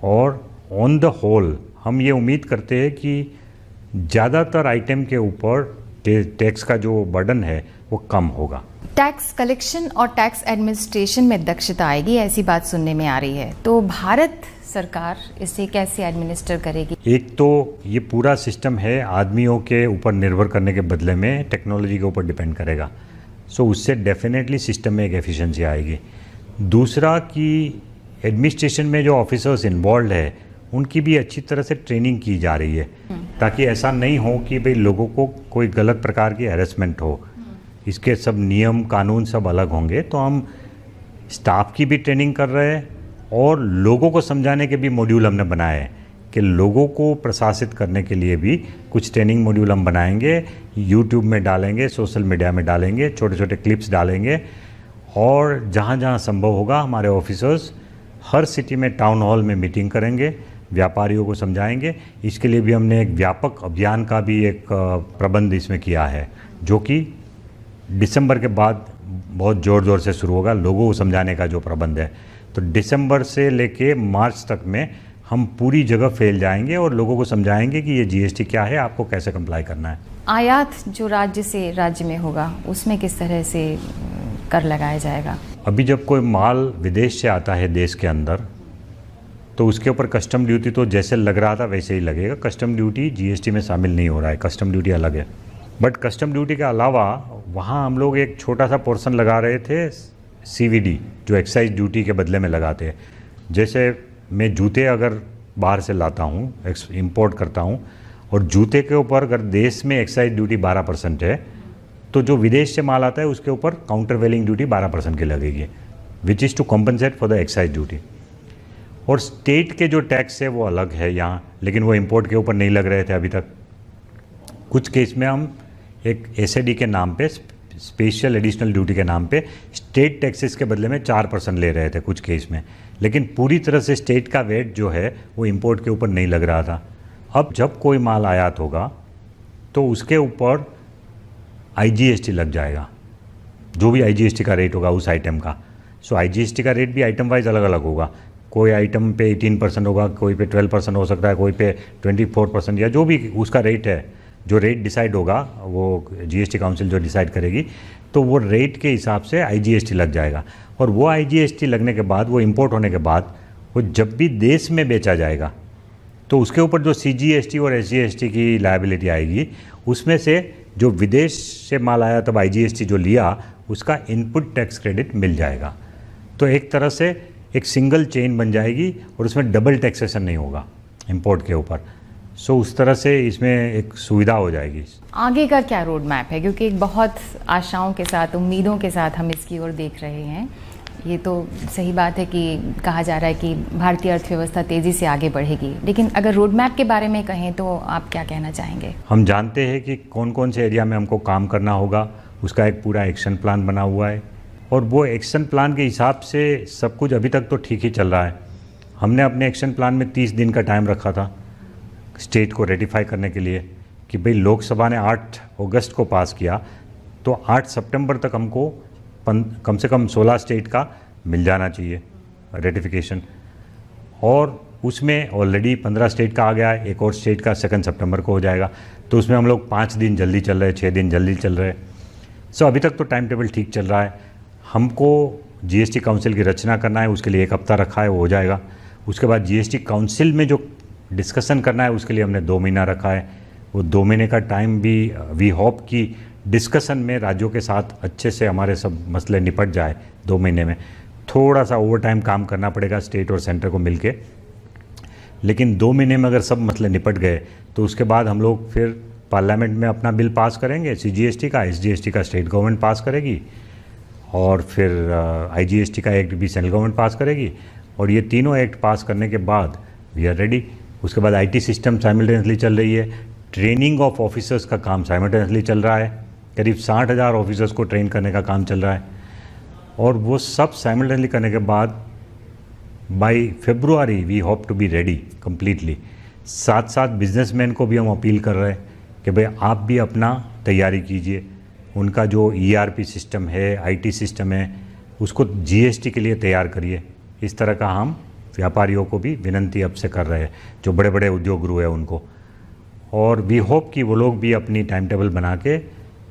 [SPEAKER 3] और ऑन द होल हम ये उम्मीद करते हैं कि ज़्यादातर आइटम के ऊपर टैक्स का जो बर्डन है वो कम होगा।
[SPEAKER 2] टैक्स कलेक्शन और टैक्स एडमिनिस्ट्रेशन में दक्षता आएगी, ऐसी बात सुनने में आ रही है, तो भारत सरकार इसे कैसे एडमिनिस्टर करेगी?
[SPEAKER 3] एक तो ये पूरा सिस्टम है आदमियों के ऊपर निर्भर करने के बदले में टेक्नोलॉजी के ऊपर डिपेंड करेगा, सो उससे डेफिनेटली सिस्टम में एक एफिशिएंसी आएगी। दूसरा कि एडमिनिस्ट्रेशन में जो ऑफिसर्स इन्वॉल्व है उनकी भी अच्छी तरह से ट्रेनिंग की जा रही है, ताकि ऐसा नहीं हो कि भाई लोगों को कोई गलत प्रकार की हैरेसमेंट हो। इसके सब नियम कानून सब अलग होंगे, तो हम स्टाफ की भी ट्रेनिंग कर रहे हैं और लोगों को समझाने के भी मॉड्यूल हमने बनाए हैं कि लोगों को प्रशासित करने के लिए भी कुछ ट्रेनिंग मॉड्यूल हम बनाएंगे, यूट्यूब में डालेंगे, सोशल मीडिया में डालेंगे, छोटे छोटे क्लिप्स डालेंगे, और जहाँ जहाँ संभव होगा हमारे ऑफिसर्स हर सिटी में टाउन हॉल में मीटिंग करेंगे, व्यापारियों को समझाएंगे। इसके लिए भी हमने एक व्यापक अभियान का भी एक प्रबंध इसमें किया है, जो कि दिसंबर के बाद बहुत ज़ोर से शुरू होगा। लोगों को समझाने का जो प्रबंध है, तो दिसंबर से लेके मार्च तक में हम पूरी जगह फैल जाएंगे और लोगों को समझाएंगे कि ये जीएसटी क्या है, आपको कैसे कंप्लाई करना है।
[SPEAKER 2] आयात जो राज्य से राज्य में होगा उसमें किस तरह से कर लगाया जाएगा?
[SPEAKER 3] अभी जब कोई माल विदेश से आता है देश के अंदर, तो उसके ऊपर कस्टम ड्यूटी तो जैसे लग रहा था वैसे ही लगेगा। कस्टम ड्यूटी जीएसटी में शामिल नहीं हो रहा है, कस्टम ड्यूटी अलग है। बट कस्टम ड्यूटी के अलावा वहाँ हम लोग एक छोटा सा पोर्शन लगा रहे थे सीवीडी, जो एक्साइज ड्यूटी के बदले में लगाते हैं। जैसे मैं जूते अगर बाहर से लाता हूँ, इंपोर्ट करता हूँ, और जूते के ऊपर अगर देश में एक्साइज ड्यूटी 12% है, तो जो विदेश से माल आता है उसके ऊपर काउंटर वेलिंग ड्यूटी 12% की लगेगी, which is to compensate for the excise duty. और स्टेट के जो टैक्स है वो अलग है यहाँ, लेकिन वो इंपोर्ट के ऊपर नहीं लग रहे थे अभी तक। कुछ केस में हम एक एसएडी के नाम पे, स्पेशल एडिशनल ड्यूटी के नाम पे, स्टेट टैक्सेस के बदले में 4% ले रहे थे कुछ केस में, लेकिन पूरी तरह से स्टेट का वेट जो है वो इंपोर्ट के ऊपर नहीं लग रहा था। अब जब कोई माल आयात होगा तो उसके ऊपर आईजीएसटी लग जाएगा, जो भी आईजीएसटी का रेट होगा उस आइटम का। सो आईजीएसटी का रेट भी आइटम वाइज अलग अलग होगा। कोई आइटम पे 18% होगा, कोई पे 12% हो सकता है, कोई पे 24%, या जो भी उसका रेट है, जो रेट डिसाइड होगा वो जीएसटी काउंसिल जो डिसाइड करेगी, तो वो रेट के हिसाब से आईजीएसटी लग जाएगा। और वो आईजीएसटी लगने के बाद, वो इंपोर्ट होने के बाद, वो जब भी देश में बेचा जाएगा तो उसके ऊपर जो सीजीएसटी और एसजीएसटी की लायबिलिटी आएगी, उसमें से जो विदेश से माल आया तब आईजीएसटी जो लिया उसका इनपुट टैक्स क्रेडिट मिल जाएगा। तो एक तरह से एक सिंगल चेन बन जाएगी और उसमें डबल टैक्सेशन नहीं होगा इंपोर्ट के ऊपर। सो उस तरह से इसमें एक सुविधा हो जाएगी।
[SPEAKER 2] आगे का क्या रोड मैप है, क्योंकि एक बहुत आशाओं के साथ, उम्मीदों के साथ हम इसकी ओर देख रहे हैं। ये तो सही बात है कि कहा जा रहा है कि भारतीय अर्थव्यवस्था तेज़ी से आगे बढ़ेगी, लेकिन अगर रोड मैप के बारे में कहें तो आप क्या कहना चाहेंगे?
[SPEAKER 3] हम जानते हैं कि कौन कौन से एरिया में हमको काम करना होगा, उसका एक पूरा एक्शन प्लान बना हुआ है, और वो एक्शन प्लान के हिसाब से सब कुछ अभी तक तो ठीक ही चल रहा है। हमने अपने एक्शन प्लान में 30 दिन का टाइम रखा था स्टेट को रेटिफाई करने के लिए, कि भाई लोकसभा ने 8 अगस्त को पास किया, तो 8 सितंबर तक हमको कम से कम 16 स्टेट का मिल जाना चाहिए रेटिफिकेशन। और उसमें ऑलरेडी 15 स्टेट का आ गया है, एक और स्टेट का 2 सितंबर को हो जाएगा। तो उसमें हम लोग 5 दिन जल्दी चल रहे हैं, 6 दिन जल्दी चल रहे हैं। सो अभी तक तो टाइम टेबल ठीक चल रहा है। हमको जीएसटी काउंसिल की रचना करना है, उसके लिए 1 हफ्ता रखा है, वो हो जाएगा। उसके बाद जीएसटी काउंसिल में जो डिस्कशन करना है उसके लिए हमने 2 महीना रखा है। वो 2 महीने का टाइम भी वी होप कि डिस्कशन में राज्यों के साथ अच्छे से हमारे सब मसले निपट जाए 2 महीने में। थोड़ा सा ओवर टाइम काम करना पड़ेगा स्टेट और सेंटर को मिलके, लेकिन 2 महीने में अगर सब मसले निपट गए तो उसके बाद हम लोग फिर पार्लियामेंट में अपना बिल पास करेंगे, सीजीएसटी का, एसजीएसटी का स्टेट गवर्नमेंट पास करेगी, और फिर आईजीएसटी का एक्ट भी सेंट्रल गवर्नमेंट पास करेगी। और ये तीनों एक्ट पास करने के बाद वी आर रेडी। उसके बाद आईटी सिस्टम साइमल्टेनियसली चल रही है, ट्रेनिंग ऑफ ऑफिसर्स का काम साइमल्टेनियसली चल रहा है, करीब 60,000 ऑफिसर्स को ट्रेन करने का काम चल रहा है। और वो सब साइमल्टेनियसली करने के बाद by February we hope to be ready completely. साथ साथ बिजनेसमैन को भी हम अपील कर रहे हैं कि भाई आप भी अपना तैयारी कीजिए, उनका जो ईआरपी सिस्टम है, आईटी सिस्टम है, उसको जीएसटी के लिए तैयार करिए। इस तरह का हम व्यापारियों को भी विनंती अब से कर रहे हैं, जो बड़े बड़े उद्योग गृह है उनको। और वी होप कि वो लोग भी अपनी टाइम टेबल बना के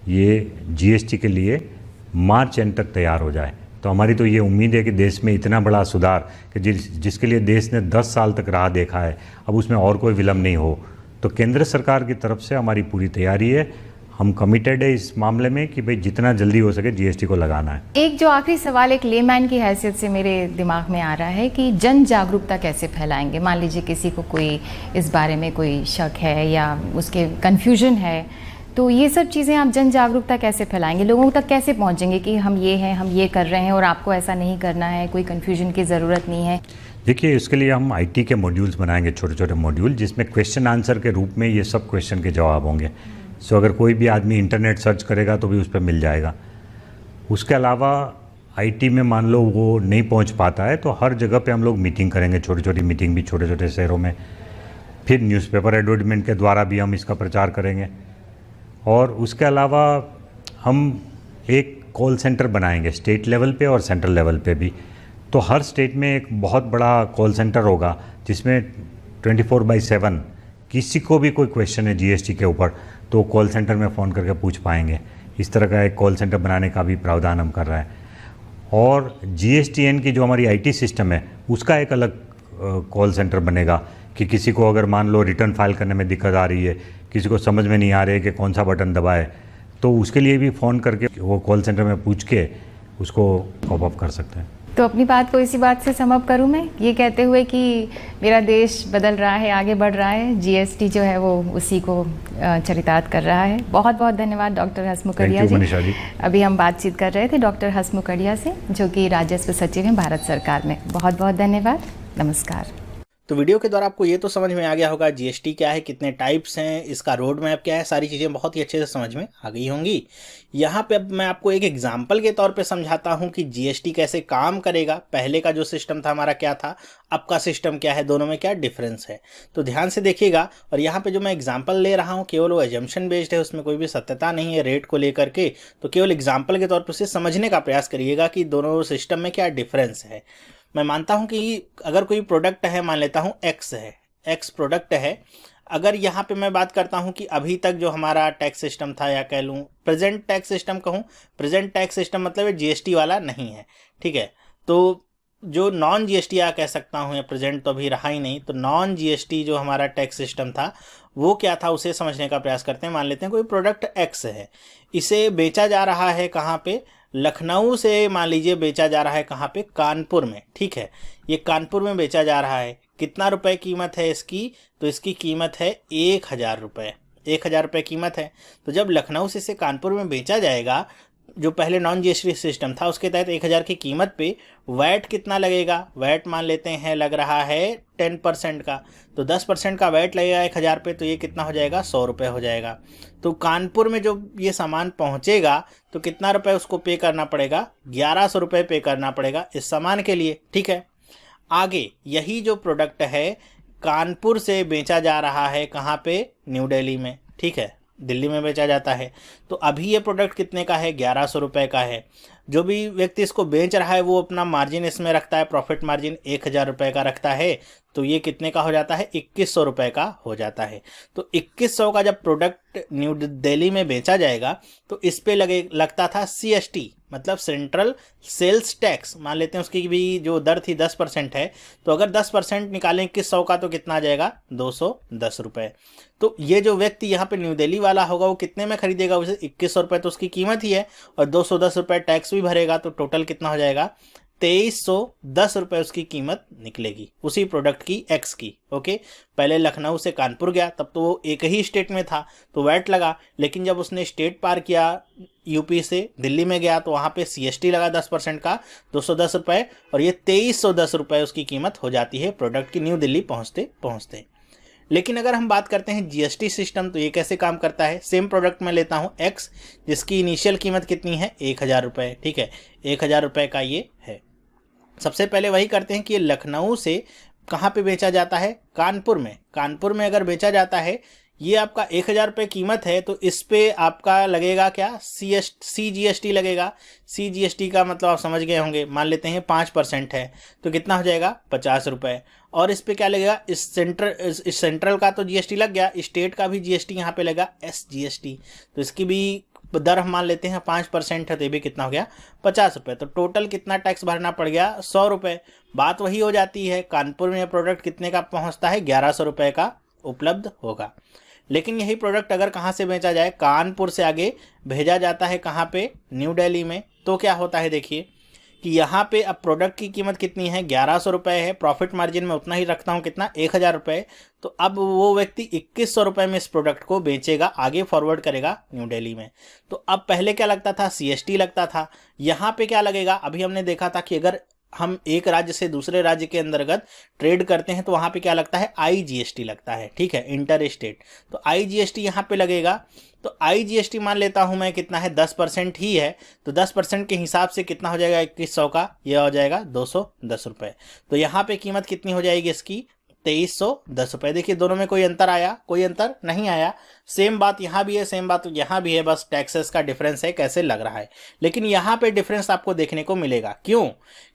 [SPEAKER 3] ये जीएसटी के लिए मार्च एंड तक तैयार हो जाए। तो हमारी तो ये उम्मीद है कि देश में इतना बड़ा सुधार कि जिसके लिए देश ने 10 साल तक राह देखा है, अब उसमें और कोई विलम्ब नहीं हो। तो केंद्र सरकार की तरफ से हमारी पूरी तैयारी है, हम कमिटेड है इस मामले में कि भाई जितना जल्दी हो सके जीएसटी को लगाना है।
[SPEAKER 2] एक जो आखिरी सवाल एक लेमैन की हैसियत से मेरे दिमाग में आ रहा है कि जन जागरूकता कैसे फैलाएंगे? मान लीजिए किसी को कोई इस बारे में कोई शक है या उसके कन्फ्यूजन है, तो ये सब चीज़ें आप जन जागरूकता कैसे फैलाएंगे? लोगों तक कैसे पहुंचेंगे कि हम ये हैं, हम ये कर रहे हैं और आपको ऐसा नहीं करना है, कोई कन्फ्यूजन की ज़रूरत नहीं है?
[SPEAKER 3] देखिए, इसके लिए हम आईटी के मॉड्यूल्स बनाएंगे, छोटे छोटे मॉड्यूल, जिसमें क्वेश्चन आंसर के रूप में ये सब क्वेश्चन के जवाब होंगे। सो अगर कोई भी आदमी इंटरनेट सर्च करेगा तो भी उस पर मिल जाएगा। उसके अलावा आईटी में मान लो वो नहीं पहुंच पाता है, तो हर जगह पे हम लोग मीटिंग करेंगे, छोटी छोटी मीटिंग भी छोटे छोटे शहरों में। फिर न्यूज़पेपर एडवर्टाइजमेंट के द्वारा भी हम इसका प्रचार करेंगे। और उसके अलावा हम एक कॉल सेंटर बनाएंगे स्टेट लेवल पे और सेंट्रल लेवल पे भी। तो हर स्टेट में एक बहुत बड़ा कॉल सेंटर होगा जिसमें 24/7 किसी को भी कोई क्वेश्चन है जीएसटी के ऊपर तो कॉल सेंटर में फ़ोन करके पूछ पाएंगे। इस तरह का एक कॉल सेंटर बनाने का भी प्रावधान हम कर रहे हैं। और जीएसटीएन की जो हमारी आईटी सिस्टम है उसका एक अलग कॉल सेंटर बनेगा कि किसी को अगर मान लो रिटर्न फाइल करने में दिक्कत आ रही है, किसी को समझ में नहीं आ रही है कि कौन सा बटन दबाए, तो उसके लिए भी फ़ोन करके वो कॉल सेंटर में पूछ के उसको कॉप अप कर सकते हैं।
[SPEAKER 2] तो अपनी बात को इसी बात से सम अप करूँ मैं ये कहते हुए कि मेरा देश बदल रहा है, आगे बढ़ रहा है, जीएसटी जो है वो उसी को चरितार्थ कर रहा है। बहुत बहुत धन्यवाद डॉक्टर हसमुखड़िया जी। अभी हम बातचीत कर रहे थे डॉक्टर हसमुखड़िया से जो कि राजस्व सचिव हैं भारत सरकार में। बहुत बहुत धन्यवाद, नमस्कार।
[SPEAKER 1] तो वीडियो के द्वारा आपको ये तो समझ में आ गया होगा जीएसटी क्या है, कितने टाइप्स हैं, इसका रोड मैप क्या है, सारी चीज़ें बहुत ही अच्छे से समझ में आ गई होंगी। यहाँ पे अब मैं आपको एक एग्जाम्पल के तौर पे समझाता हूँ कि जीएसटी कैसे काम करेगा। पहले का जो सिस्टम था हमारा क्या था, अब का सिस्टम क्या है, दोनों में क्या डिफरेंस है, तो ध्यान से देखिएगा। और यहाँ पे जो मैं एग्जाम्पल ले रहा हूँ केवल वो एजम्पशन बेस्ड है, उसमें कोई भी सत्यता नहीं है रेट को लेकर के, तो केवल एग्जाम्पल के तौर पर उसे समझने का प्रयास करिएगा कि दोनों सिस्टम में क्या डिफरेंस है। मैं मानता हूं कि अगर कोई प्रोडक्ट है, मान लेता हूं एक्स है, एक्स प्रोडक्ट है। अगर यहाँ पे मैं बात करता हूं कि अभी तक जो हमारा टैक्स सिस्टम था, या कह लूँ प्रेजेंट टैक्स सिस्टम कहूँ, प्रेजेंट टैक्स सिस्टम मतलब जीएसटी वाला नहीं है, ठीक है। तो जो नॉन जीएसटी या कह सकता हूँ, या प्रेजेंट तो अभी रहा ही नहीं, तो नॉन जीएसटी जो हमारा टैक्स सिस्टम था वो क्या था उसे समझने का प्रयास करते हैं। मान लेते हैं कोई प्रोडक्ट एक्स है, इसे बेचा जा रहा है कहाँ पे, लखनऊ से मान लीजिए बेचा जा रहा है कहाँ पे, कानपुर में, ठीक है। ये कानपुर में बेचा जा रहा है, कितना रुपए कीमत है इसकी, तो इसकी कीमत है 1000 रुपये, 1000 रुपये कीमत है। तो जब लखनऊ से इसे कानपुर में बेचा जाएगा, जो पहले नॉन जीएसटी सिस्टम था उसके तहत 1000 की कीमत पे वैट कितना लगेगा, वैट मान लेते हैं लग रहा है 10% का, तो 10% का वैट लगेगा 1000 पे, तो ये कितना हो जाएगा, 100 रुपये हो जाएगा। तो कानपुर में जो ये सामान पहुंचेगा तो कितना रुपए उसको पे करना पड़ेगा, 1100 रुपये पे करना पड़ेगा इस सामान के लिए, ठीक है। आगे यही जो प्रोडक्ट है कानपुर से बेचा जा रहा है कहाँ पे, न्यू दिल्ली में, ठीक है, दिल्ली में बेचा जाता है। तो अभी ये प्रोडक्ट कितने का है, 1100 रुपये का है। जो भी व्यक्ति इसको बेच रहा है वो अपना मार्जिन इसमें रखता है, प्रॉफिट मार्जिन 1000 रुपये का रखता है, तो ये कितने का हो जाता है, 2100 रुपये का हो जाता है। तो 2100 का जब प्रोडक्ट न्यू दिल्ली में बेचा जाएगा तो इस पे लगता था CST, मतलब सेंट्रल सेल्स टैक्स, मान लेते हैं उसकी भी जो दर थी 10% है, तो अगर 10% निकालें 2100 का तो कितना आ जाएगा, 210 रुपये। तो ये जो व्यक्ति यहाँ पे न्यू दिल्ली वाला होगा वो कितने में खरीदेगा उसे, 2100 रुपये तो उसकी कीमत ही है, और 210 रुपये टैक्स भी भरेगा, तो टोटल कितना हो जाएगा, 2310 रुपये उसकी कीमत निकलेगी उसी प्रोडक्ट की, एक्स की, ओके। पहले लखनऊ से कानपुर गया तब तो वो एक ही स्टेट में था तो वैट लगा, लेकिन जब उसने स्टेट पार किया यूपी से दिल्ली में गया तो वहाँ पे CST लगा 10% का, 210 रुपये, और ये 2310 रुपये उसकी कीमत हो जाती है प्रोडक्ट की न्यू दिल्ली पहुँचते पहुँचते। लेकिन अगर हम बात करते हैं जीएसटी सिस्टम, तो ये कैसे काम करता है। सेम प्रोडक्ट में लेता हूँ एक्स, जिसकी इनिशियल कीमत कितनी है, 1000 रुपये, ठीक है, 1000 रुपये का ये है। सबसे पहले वही करते हैं कि ये लखनऊ से कहाँ पे बेचा जाता है, कानपुर में। कानपुर में अगर बेचा जाता है, ये आपका 1000 रुपये कीमत है, तो इस पे आपका लगेगा क्या, CGST लगेगा। CGST का मतलब आप समझ गए होंगे, मान लेते हैं 5% है तो कितना हो जाएगा, 50 रुपये। और इस पे क्या लगेगा, इस सेंट्रल का तो GST लग गया, स्टेट का भी GST यहाँ पे लगा SGST, तो इसकी भी दर हम मान लेते हैं 5% है, तो ये भी कितना हो गया, 50 रुपये। तो टोटल कितना टैक्स भरना पड़ गया, 100 रुपये। बात वही हो जाती है, कानपुर में प्रोडक्ट कितने का पहुंचता है, 1100 रुपये का उपलब्ध होगा। लेकिन यही प्रोडक्ट अगर कहाँ से बेचा जाए, कानपुर से आगे भेजा जाता है कहाँ पे, न्यू दिल्ली में, तो क्या होता है देखिए कि यहाँ पे अब प्रोडक्ट की कीमत कितनी है, 1100 रुपये है, प्रॉफिट मार्जिन में उतना ही रखता हूँ, कितना, 1000 रुपये। तो अब वो व्यक्ति 2100 रुपये में इस प्रोडक्ट को बेचेगा, आगे फॉरवर्ड करेगा न्यू दिल्ली में। तो अब पहले क्या लगता था, CST लगता था, यहाँ पे क्या लगेगा, अभी हमने देखा था कि अगर हम एक राज्य से दूसरे राज्य के अंतर्गत ट्रेड करते हैं तो वहाँ पे क्या लगता है, IGST लगता है, ठीक है, इंटर स्टेट। तो IGST यहाँ पे लगेगा। तो IGST मान लेता हूँ मैं कितना है, 10% ही है। तो 10% के हिसाब से कितना हो जाएगा 2100 का, यह हो जाएगा 210 रुपये। तो यहाँ पे कीमत कितनी हो जाएगी इसकी, 2310 रुपये। देखिए दोनों में कोई अंतर आया, कोई अंतर नहीं आया। सेम बात यहाँ भी है, सेम बात यहाँ भी है, बस टैक्सेस का डिफरेंस है कैसे लग रहा है। लेकिन यहाँ पे डिफरेंस आपको देखने को मिलेगा। क्यों?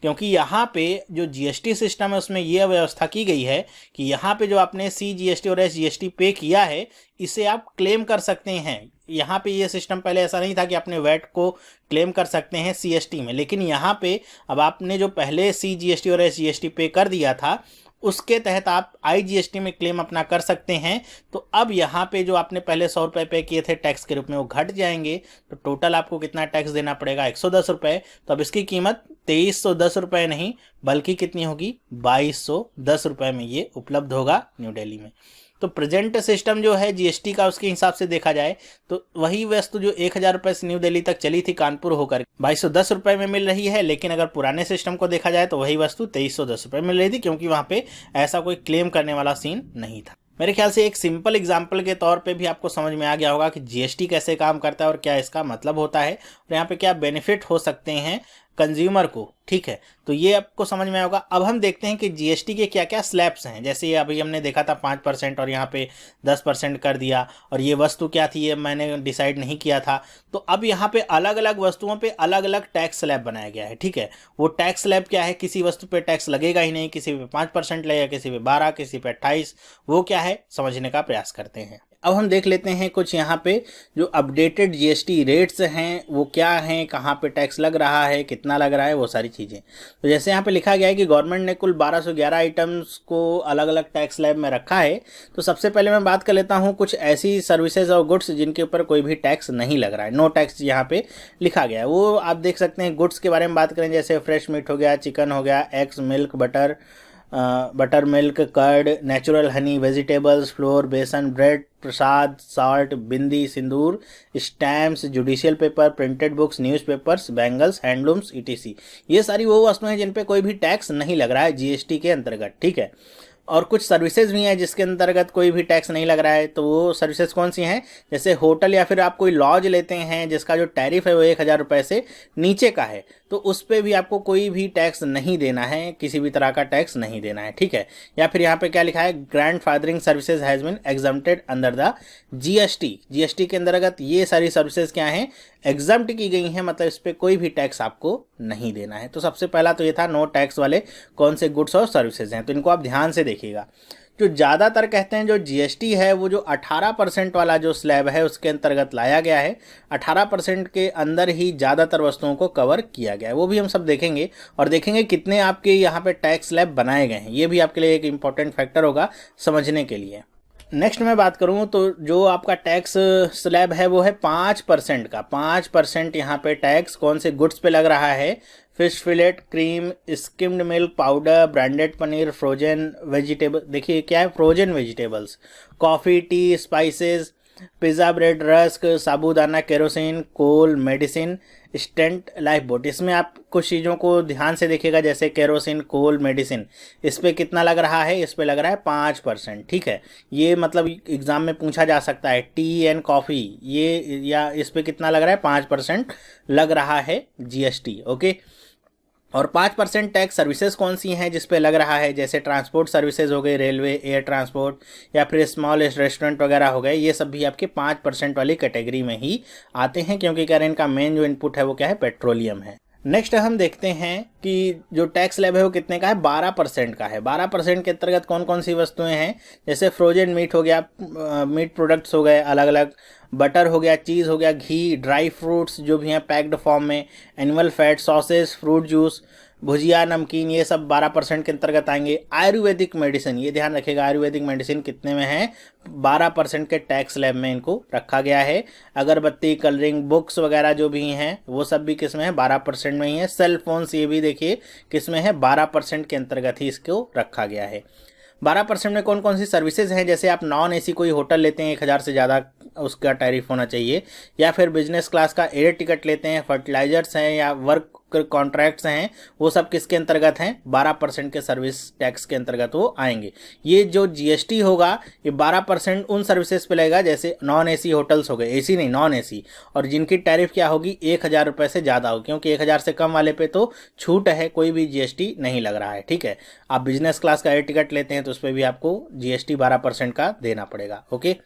[SPEAKER 1] क्योंकि यहाँ पे जो GST सिस्टम है उसमें यह व्यवस्था की गई है कि यहाँ पे जो आपने CGST और SGST पे किया है इसे आप क्लेम कर सकते हैं। यहाँ पे ये सिस्टम पहले ऐसा नहीं था कि अपने वैट को क्लेम कर सकते हैं CST में, लेकिन यहाँ पे अब आपने जो पहले CGST और SGST पे कर दिया था उसके तहत आप IGST में क्लेम अपना कर सकते हैं। तो अब यहाँ पे जो आपने पहले 100 रुपये पे किए थे टैक्स के रूप में वो घट जाएंगे। तो टोटल आपको कितना टैक्स देना पड़ेगा, 110 रुपये। तो अब इसकी कीमत 2310 रुपये नहीं बल्कि कितनी होगी, 2210 रुपये में ये उपलब्ध होगा न्यू दिल्ली में। तो प्रेजेंट सिस्टम जो है GST का उसके हिसाब से देखा जाए तो वही वस्तु जो 1000 रुपये से न्यू दिल्ली तक चली थी कानपुर होकर 2210 रुपये में मिल रही है। लेकिन अगर पुराने सिस्टम को देखा जाए तो वही वस्तु 2310 रुपये मिल रही थी, क्योंकि वहाँ पे ऐसा कोई क्लेम करने वाला सीन नहीं था। मेरे ख्याल से एक सिंपल एग्जाम्पल के तौर पे भी आपको समझ में आ गया होगा कि GST कैसे काम करता है और क्या इसका मतलब होता है और यहाँ पे क्या बेनिफिट हो सकते हैं कंज्यूमर को, ठीक है। तो ये आपको समझ में होगा। अब हम देखते हैं कि GST के क्या क्या स्लैब्स हैं। जैसे ये अभी हमने देखा था 5% और यहाँ पे 10% कर दिया, और ये वस्तु क्या थी ये मैंने डिसाइड नहीं किया था। तो अब यहाँ पे अलग अलग वस्तुओं पे अलग अलग टैक्स स्लैब बनाया गया है, ठीक है। वो टैक्स स्लैब क्या है, किसी वस्तु पे टैक्स लगेगा ही नहीं, किसी पे 5% लगेगा, किसी पे 12, किसी पे 28। वो क्या है समझने का प्रयास करते हैं। अब हम देख लेते हैं कुछ यहाँ पे जो अपडेटेड GST रेट्स हैं वो क्या हैं, कहाँ पे टैक्स लग रहा है, कितना लग रहा है, वो सारी चीज़ें। तो जैसे यहाँ पे लिखा गया है कि गवर्नमेंट ने कुल 1211 आइटम्स को अलग अलग टैक्स स्लैब में रखा है। तो सबसे पहले मैं बात कर लेता हूँ कुछ ऐसी सर्विसेज और गुड्स जिनके ऊपर कोई भी टैक्स नहीं लग रहा है, नो टैक्स यहाँ पे लिखा गया है। वो आप देख सकते हैं। गुड्स के बारे में बात करें जैसे फ्रेश मीट हो गया, चिकन हो गया, eggs, milk, buttermilk, curd, natural honey, vegetables, flour, besan, bread, prasad, salt, bindi, sindoor, stamps, judicial paper, printed books, newspapers, bangles, handlooms, ETC। ये सारी वो वस्तुएं हैं जिन पे कोई भी टैक्स नहीं लग रहा है GST के अंतर्गत, ठीक है। और कुछ सर्विसेज भी हैं जिसके अंतर्गत कोई भी टैक्स नहीं लग रहा है। तो वो सर्विसेज कौन सी हैं, जैसे होटल या फिर आप कोई लॉज लेते हैं जिसका जो टैरिफ है वो 1000 रुपये से नीचे का है, तो उस पर भी आपको कोई भी टैक्स नहीं देना है, किसी भी तरह का टैक्स नहीं देना है, ठीक है। या फिर यहाँ पे क्या लिखा है, grandfathering services has been exempted under the GST के अंतर्गत ये सारी सर्विसेज क्या हैं, एग्जम्प्ट की गई हैं, मतलब इस पर कोई भी टैक्स आपको नहीं देना है। तो सबसे पहला तो ये था नो टैक्स वाले कौन से गुड्स और सर्विसेज हैं, तो इनको आप ध्यान से देखिएगा। जो ज़्यादातर कहते हैं जो GST है वो जो 18% वाला जो स्लैब है उसके अंतर्गत लाया गया है। 18% के अंदर ही ज़्यादातर वस्तुओं को कवर किया गया है, वो भी हम सब देखेंगे और देखेंगे कितने आपके यहाँ पे टैक्स स्लैब बनाए गए हैं। ये भी आपके लिए एक इम्पॉर्टेंट फैक्टर होगा समझने के लिए। नेक्स्ट मैं बात करूँ तो जो आपका टैक्स स्लैब है वो है 5% का। 5% यहाँ पे टैक्स कौन से गुड्स पे लग रहा है, fish fillet, cream, skimmed milk powder, branded paneer, frozen vegetable, देखिए क्या है frozen vegetables, coffee, tea, spices, pizza, bread, rusk, sabudana, kerosene, coal, medicine, stent, lifeboat. इसमें आप कुछ चीज़ों को ध्यान से देखिएगा, जैसे केरोसिन, कोल, मेडिसिन, इस पे कितना लग रहा है, इस पे लग रहा है 5%, ठीक है। ये मतलब एग्जाम में पूछा जा सकता है, टी एंड कॉफ़ी ये, या इस पे कितना लग रहा है, 5% लग रहा है GST, ओके। और 5% टैक्स सर्विसेज कौन सी हैं जिस पे लग रहा है, जैसे ट्रांसपोर्ट सर्विसेज हो गए, रेलवे, एयर ट्रांसपोर्ट, या फिर स्मॉल रेस्टोरेंट वगैरह हो गए। ये सब भी आपके 5% वाली कैटेगरी में ही आते हैं, क्योंकि क्या इनका मेन जो इनपुट है वो क्या है, पेट्रोलियम है। नेक्स्ट हम देखते हैं कि जो टैक्स स्लैब है वो कितने का है, 12% का है। 12% के अंतर्गत कौन कौन सी वस्तुएं हैं, जैसे फ्रोजन मीट हो गया, मीट प्रोडक्ट्स हो गए अलग अलग, बटर हो गया, चीज़ हो गया, घी, ड्राई फ्रूट्स जो भी हैं पैक्ड फॉर्म में, animal fat, sauces, fruit juice, bhujia, namkeen, ये सब 12% के अंतर्गत आएंगे। आयुर्वेदिक मेडिसिन, ये ध्यान रखिएगा, आयुर्वेदिक मेडिसिन कितने में है, 12% के टैक्स स्लैब में इनको रखा गया है। अगरबत्ती, कलरिंग बुक्स वगैरह जो भी हैं वो सब भी किस में है, 12% में ही है। सेल फोन्स ये भी देखिए किस में है, 12% के अंतर्गत ही इसको रखा गया है। 12% में कौन कौन सी सर्विसेज हैं, जैसे आप नॉन AC कोई होटल लेते हैं 1000 से ज़्यादा उसका टैरिफ होना चाहिए, या फिर बिजनेस क्लास का एयर टिकट लेते हैं, फर्टिलाइजर्स हैं, या वर्क कॉन्ट्रैक्ट्स हैं वो सब किसके अंतर्गत हैं, 12% के सर्विस टैक्स के अंतर्गत वो आएंगे। ये जो जीएसटी होगा ये 12% उन सर्विसेज पे लगेगा जैसे नॉन एसी होटल्स हो गए, एसी नहीं नॉन एसी, और जिनकी टैरिफ क्या होगी 1000 रुपये से ज़्यादा होगी, क्योंकि 1000 से कम वाले पे तो छूट है, कोई भी जीएसटी नहीं लग रहा है। ठीक है, आप बिजनेस क्लास का एयर टिकट लेते हैं तो उस पर भी आपको जीएसटी 12% का देना पड़ेगा। ओके,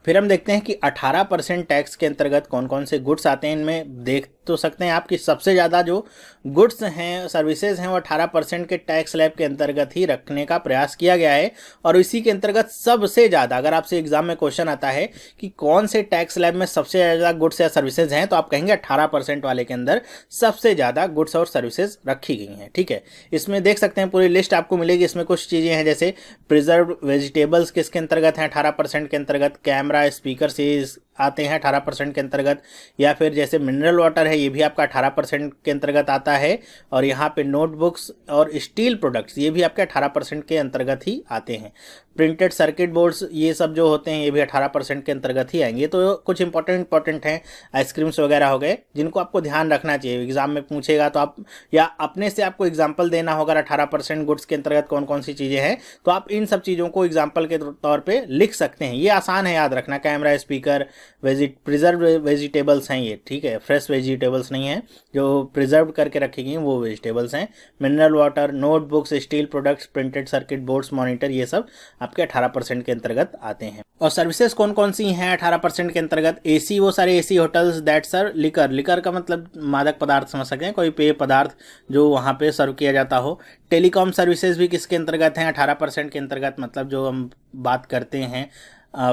[SPEAKER 1] फिर हम देखते हैं कि 18% टैक्स के अंतर्गत कौन कौन से गुड्स आते हैं। इनमें देख तो सकते हैं आप कि सबसे ज़्यादा जो गुड्स हैं, सर्विसेज हैं, वो 18% के टैक्स स्लैब के अंतर्गत ही रखने का प्रयास किया गया है। और इसी के अंतर्गत सबसे ज़्यादा, अगर आपसे एग्जाम में क्वेश्चन आता है कि कौन से टैक्स स्लैब में सबसे ज़्यादा गुड्स या सर्विसेज हैं, तो आप कहेंगे 18% वाले के अंदर सबसे ज़्यादा गुड्स और सर्विसेज रखी गई हैं। ठीक है, इसमें देख सकते हैं पूरी लिस्ट आपको मिलेगी। इसमें कुछ चीज़ें हैं जैसे प्रिजर्व वेजिटेबल्स किसके अंतर्गत हैं, 18% के अंतर्गत, कैमरा स्पीकर से आते हैं 18% के अंतर्गत, या फिर जैसे मिनरल वाटर है ये भी आपका 18% के अंतर्गत आता है, और यहाँ पे नोटबुक्स और स्टील प्रोडक्ट्स ये भी आपके 18% के अंतर्गत ही आते हैं। प्रिंटेड सर्किट बोर्ड्स ये सब जो होते हैं ये भी 18% के अंतर्गत ही आएंगे। तो कुछ इंपॉर्टेंट हैं, आइसक्रीम्स वगैरह हो गए, जिनको आपको ध्यान रखना चाहिए। एग्जाम में पूछेगा तो आप, या अपने से आपको एग्जाम्पल देना होगा 18% गुड्स के अंतर्गत कौन कौन सी चीज़ें हैं, तो आप इन सब चीज़ों को एग्जाम्पल के तौर पर लिख सकते हैं। ये आसान है याद रखना। कैमरा, स्पीकर, प्रिजर्व वेजिटेबल्स हैं ये, ठीक है, फ्रेश वेजिटेबल्स नहीं है, जो प्रिजर्व करके रखी गई वो वेजिटेबल्स हैं। Mineral water, notebooks, steel products, printed circuit boards, monitor, ये सब आपके 18% के अंतर्गत आते हैं। और सर्विसेज कौन कौन सी हैं 18% के अंतर्गत? एसी, वो सारे AC hotels that serve liquor, liquor का मतलब मादक पदार्थ समझ सकते हैं, कोई पेय पदार्थ जो वहाँ पे सर्व किया जाता हो। टेलीकॉम सर्विसेज भी किसके अंतर्गत हैं? 18% के अंतर्गत, मतलब जो हम बात करते हैं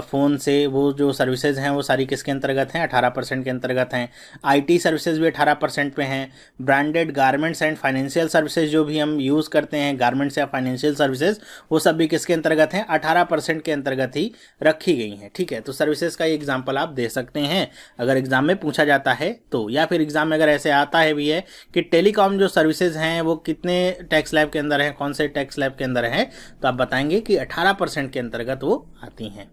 [SPEAKER 1] फ़ोन से, वो जो सर्विसेज हैं वो सारी किसके अंतर्गत हैं? 18% के अंतर्गत हैं। आईटी सर्विसेज भी 18% पे हैं। Branded garments and financial services जो भी हम यूज़ करते हैं, गारमेंट्स या फाइनेंशियल सर्विसेज, वो सब भी किसके अंतर्गत हैं? 18% के अंतर्गत ही रखी गई हैं। ठीक है, तो सर्विसेज का एग्जाम्पल आप दे सकते हैं अगर एग्जाम में पूछा जाता है तो, या फिर एग्जाम में अगर ऐसे आता है भी है कि टेलीकॉम जो सर्विसेज हैं वो कितने टैक्स स्लैब के अंदर हैं, कौन से टैक्स स्लैब के अंदर हैं, तो आप बताएंगे कि 18% के अंतर्गत वो आती हैं।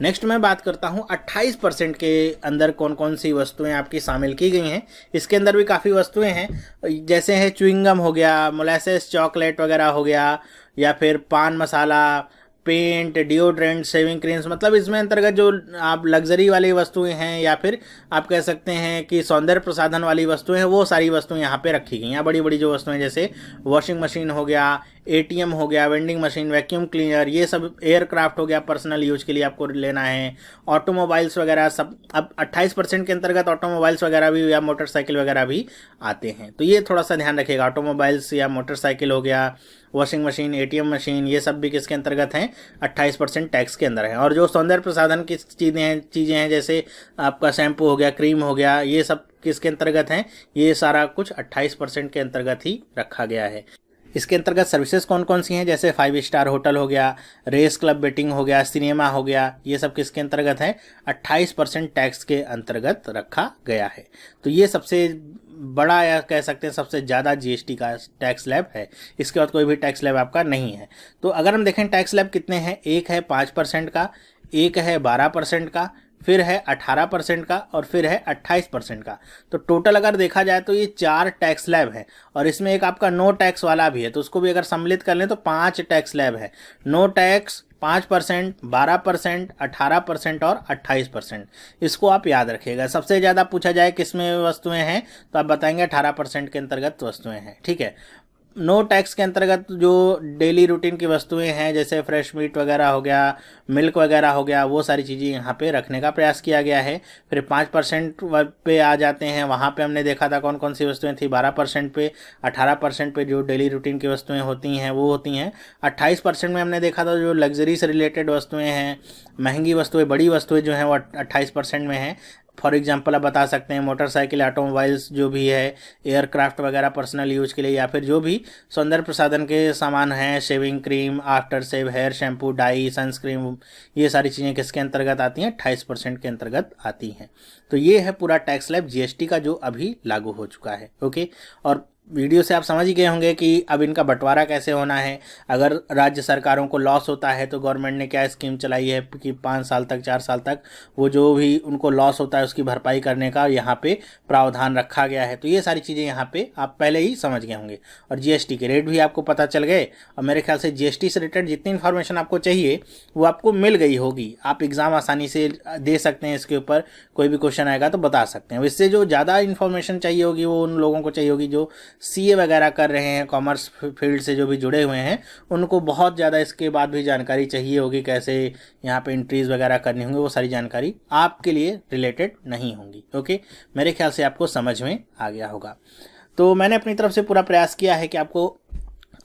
[SPEAKER 1] नेक्स्ट मैं बात करता हूँ 28% के अंदर कौन कौन सी वस्तुएं आपकी शामिल की गई हैं। इसके अंदर भी काफ़ी वस्तुएं हैं, जैसे है च्युइंगम हो गया, मोलासेस चॉकलेट वगैरह हो गया, या फिर पान मसाला, पेंट, डिओड्रेंट, शेविंग क्रीम्स, मतलब इसमें अंतर्गत जो आप लग्जरी वाली वस्तुएं हैं या फिर आप कह सकते हैं कि सौंदर्य प्रसाधन वाली वस्तुएं हैं, वो सारी वस्तुएं यहाँ पे रखी गई हैं। बड़ी बड़ी जो वस्तुएं जैसे वॉशिंग मशीन हो गया, एटीएम हो गया, वेंडिंग मशीन, वैक्यूम क्लीनर, ये सब, एयरक्राफ्ट हो गया, पर्सनल यूज के लिए आपको लेना है, ऑटोमोबाइल्स वगैरह सब। अब 28% के अंतर्गत ऑटोमोबाइल्स वगैरह भी या मोटरसाइकिल वगैरह भी आते हैं, तो ये थोड़ा सा ध्यान रखिएगा। ऑटोमोबाइल्स या मोटरसाइकिल हो गया, वॉशिंग मशीन, एटीएम मशीन, ये सब भी किसके अंतर्गत हैं? 28% टैक्स के अंदर है। और जो सौंदर्य प्रसाधन की चीज़ें हैं जैसे आपका शैम्पू हो गया, क्रीम हो गया, ये सब किसके अंतर्गत हैं? ये सारा कुछ 28% के अंतर्गत ही रखा गया है। इसके अंतर्गत सर्विसेज कौन कौन सी हैं? जैसे 5 स्टार होटल हो गया, रेस क्लब बेटिंग हो गया, सिनेमा हो गया, ये सब किसके अंतर्गत है? 28% टैक्स के अंतर्गत रखा गया है। तो ये सबसे बड़ा, या कह सकते हैं सबसे ज़्यादा जीएसटी का टैक्स स्लैब है। इसके बाद कोई भी टैक्स स्लैब आपका नहीं है। तो अगर हम देखें टैक्स स्लैब कितने हैं, एक है 5% का, एक है 12% का, फिर है 18% का, और फिर है 28% का। तो टोटल अगर देखा जाए तो ये 4 टैक्स स्लैब है, और इसमें एक आपका नो टैक्स वाला भी है, तो उसको भी अगर सम्मिलित कर लें तो 5 टैक्स स्लैब है। नो टैक्स 5%, 12%, 18% और 28%। इसको आप याद रखिएगा। सबसे ज़्यादा पूछा जाए किसमें वस्तुएं हैं, तो आप बताएंगे 18% के अंतर्गत वस्तुएं हैं। ठीक है, नो टैक्स के अंतर्गत जो डेली रूटीन की वस्तुएं हैं जैसे फ्रेश मीट वगैरह हो गया, मिल्क वगैरह हो गया, वो सारी चीज़ें यहाँ पे रखने का प्रयास किया गया है। फिर 5% पे आ जाते हैं, वहाँ पे हमने देखा था कौन कौन सी वस्तुएं थी। 12% पे, 18% पे जो डेली रूटीन की वस्तुएं होती हैं वो होती हैं। 28% में हमने देखा था जो लग्जरी से रिलेटेड वस्तुएँ हैं, महंगी वस्तुएँ, बड़ी वस्तुएँ जो हैं वो 28% में हैं। फॉर एग्जांपल आप बता सकते हैं मोटरसाइकिल, ऑटोमोबाइल्स जो भी है, एयरक्राफ्ट वगैरह पर्सनल यूज के लिए, या फिर जो भी सौंदर्य प्रसाधन के सामान हैं, shaving cream, aftershave, hair shampoo, dye, sunscreen, ये सारी चीज़ें किसके अंतर्गत आती हैं? 28% के अंतर्गत आती हैं। तो ये है पूरा टैक्स स्लैब जीएसटी का जो अभी लागू हो चुका है। ओके, और वीडियो से आप समझ ही गए होंगे कि अब इनका बंटवारा कैसे होना है। अगर राज्य सरकारों को लॉस होता है तो गवर्नमेंट ने क्या स्कीम चलाई है कि 5 साल तक 4 साल तक वो जो भी उनको लॉस होता है उसकी भरपाई करने का यहाँ पे प्रावधान रखा गया है। तो ये सारी चीज़ें यहाँ पे आप पहले ही समझ गए होंगे और जीएसटी के रेट भी आपको पता चल गए। और मेरे ख्याल से जीएसटी से रिलेटेड जितनी इन्फॉर्मेशन आपको चाहिए वो आपको मिल गई होगी। आप एग्ज़ाम आसानी से दे सकते हैं, इसके ऊपर कोई भी क्वेश्चन आएगा तो बता सकते हैं। इससे जो ज़्यादा इन्फॉर्मेशन चाहिए होगी वो उन लोगों को चाहिए होगी जो सीए वगैरह कर रहे हैं, कॉमर्स फील्ड से जो भी जुड़े हुए हैं, उनको बहुत ज़्यादा इसके बाद भी जानकारी चाहिए होगी, कैसे यहाँ पे एंट्रीज वगैरह करनी होंगी। वो सारी जानकारी आपके लिए रिलेटेड नहीं होंगी। ओके, मेरे ख्याल से आपको समझ में आ गया होगा। तो मैंने अपनी तरफ से पूरा प्रयास किया है कि आपको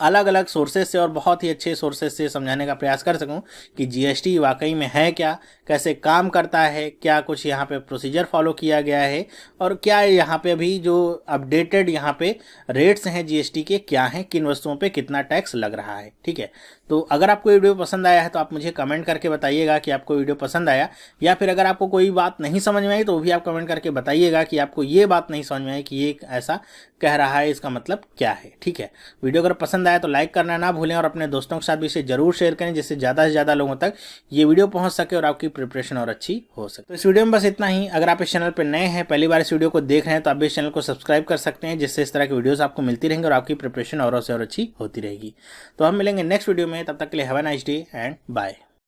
[SPEAKER 1] अलग अलग सोर्सेज से और बहुत ही अच्छे सोर्सेज से समझाने का प्रयास कर सकूं कि जीएसटी वाकई में है क्या, कैसे काम करता है, क्या कुछ यहाँ पे प्रोसीजर फॉलो किया गया है और क्या यहाँ पे अभी जो अपडेटेड यहाँ पे रेट्स हैं जीएसटी के क्या हैं, किन वस्तुओं पे कितना टैक्स लग रहा है। ठीक है, तो अगर आपको वीडियो पसंद आया है तो आप मुझे कमेंट करके बताइएगा कि आपको वीडियो पसंद आया, या फिर अगर आपको कोई बात नहीं समझ में आई तो भी आप कमेंट करके बताइएगा कि आपको ये बात नहीं समझ में आई कि ये ऐसा कह रहा है, इसका मतलब क्या है। ठीक है, वीडियो अगर पसंद आया तो लाइक करना ना भूलें और अपने दोस्तों के साथ भी इसे जरूर शेयर करें जिससे ज़्यादा से ज़्यादा लोगों तक ये वीडियो पहुंच सके और आपकी प्रिपरेशन और अच्छी हो सके। तो इस वीडियो में बस इतना ही। अगर आप इस चैनल पर नए हैं, पहली बार इस वीडियो को देख रहे हैं, तो आप भी इस चैनल को सब्सक्राइब कर सकते हैं जिससे इस तरह की वीडियोस आपको मिलती रहेंगी और आपकी प्रिपरेशन और से और अच्छी होती रहेगी। तो हम मिलेंगे नेक्स्ट वीडियो में, तब तक के लिए have a nice day and bye.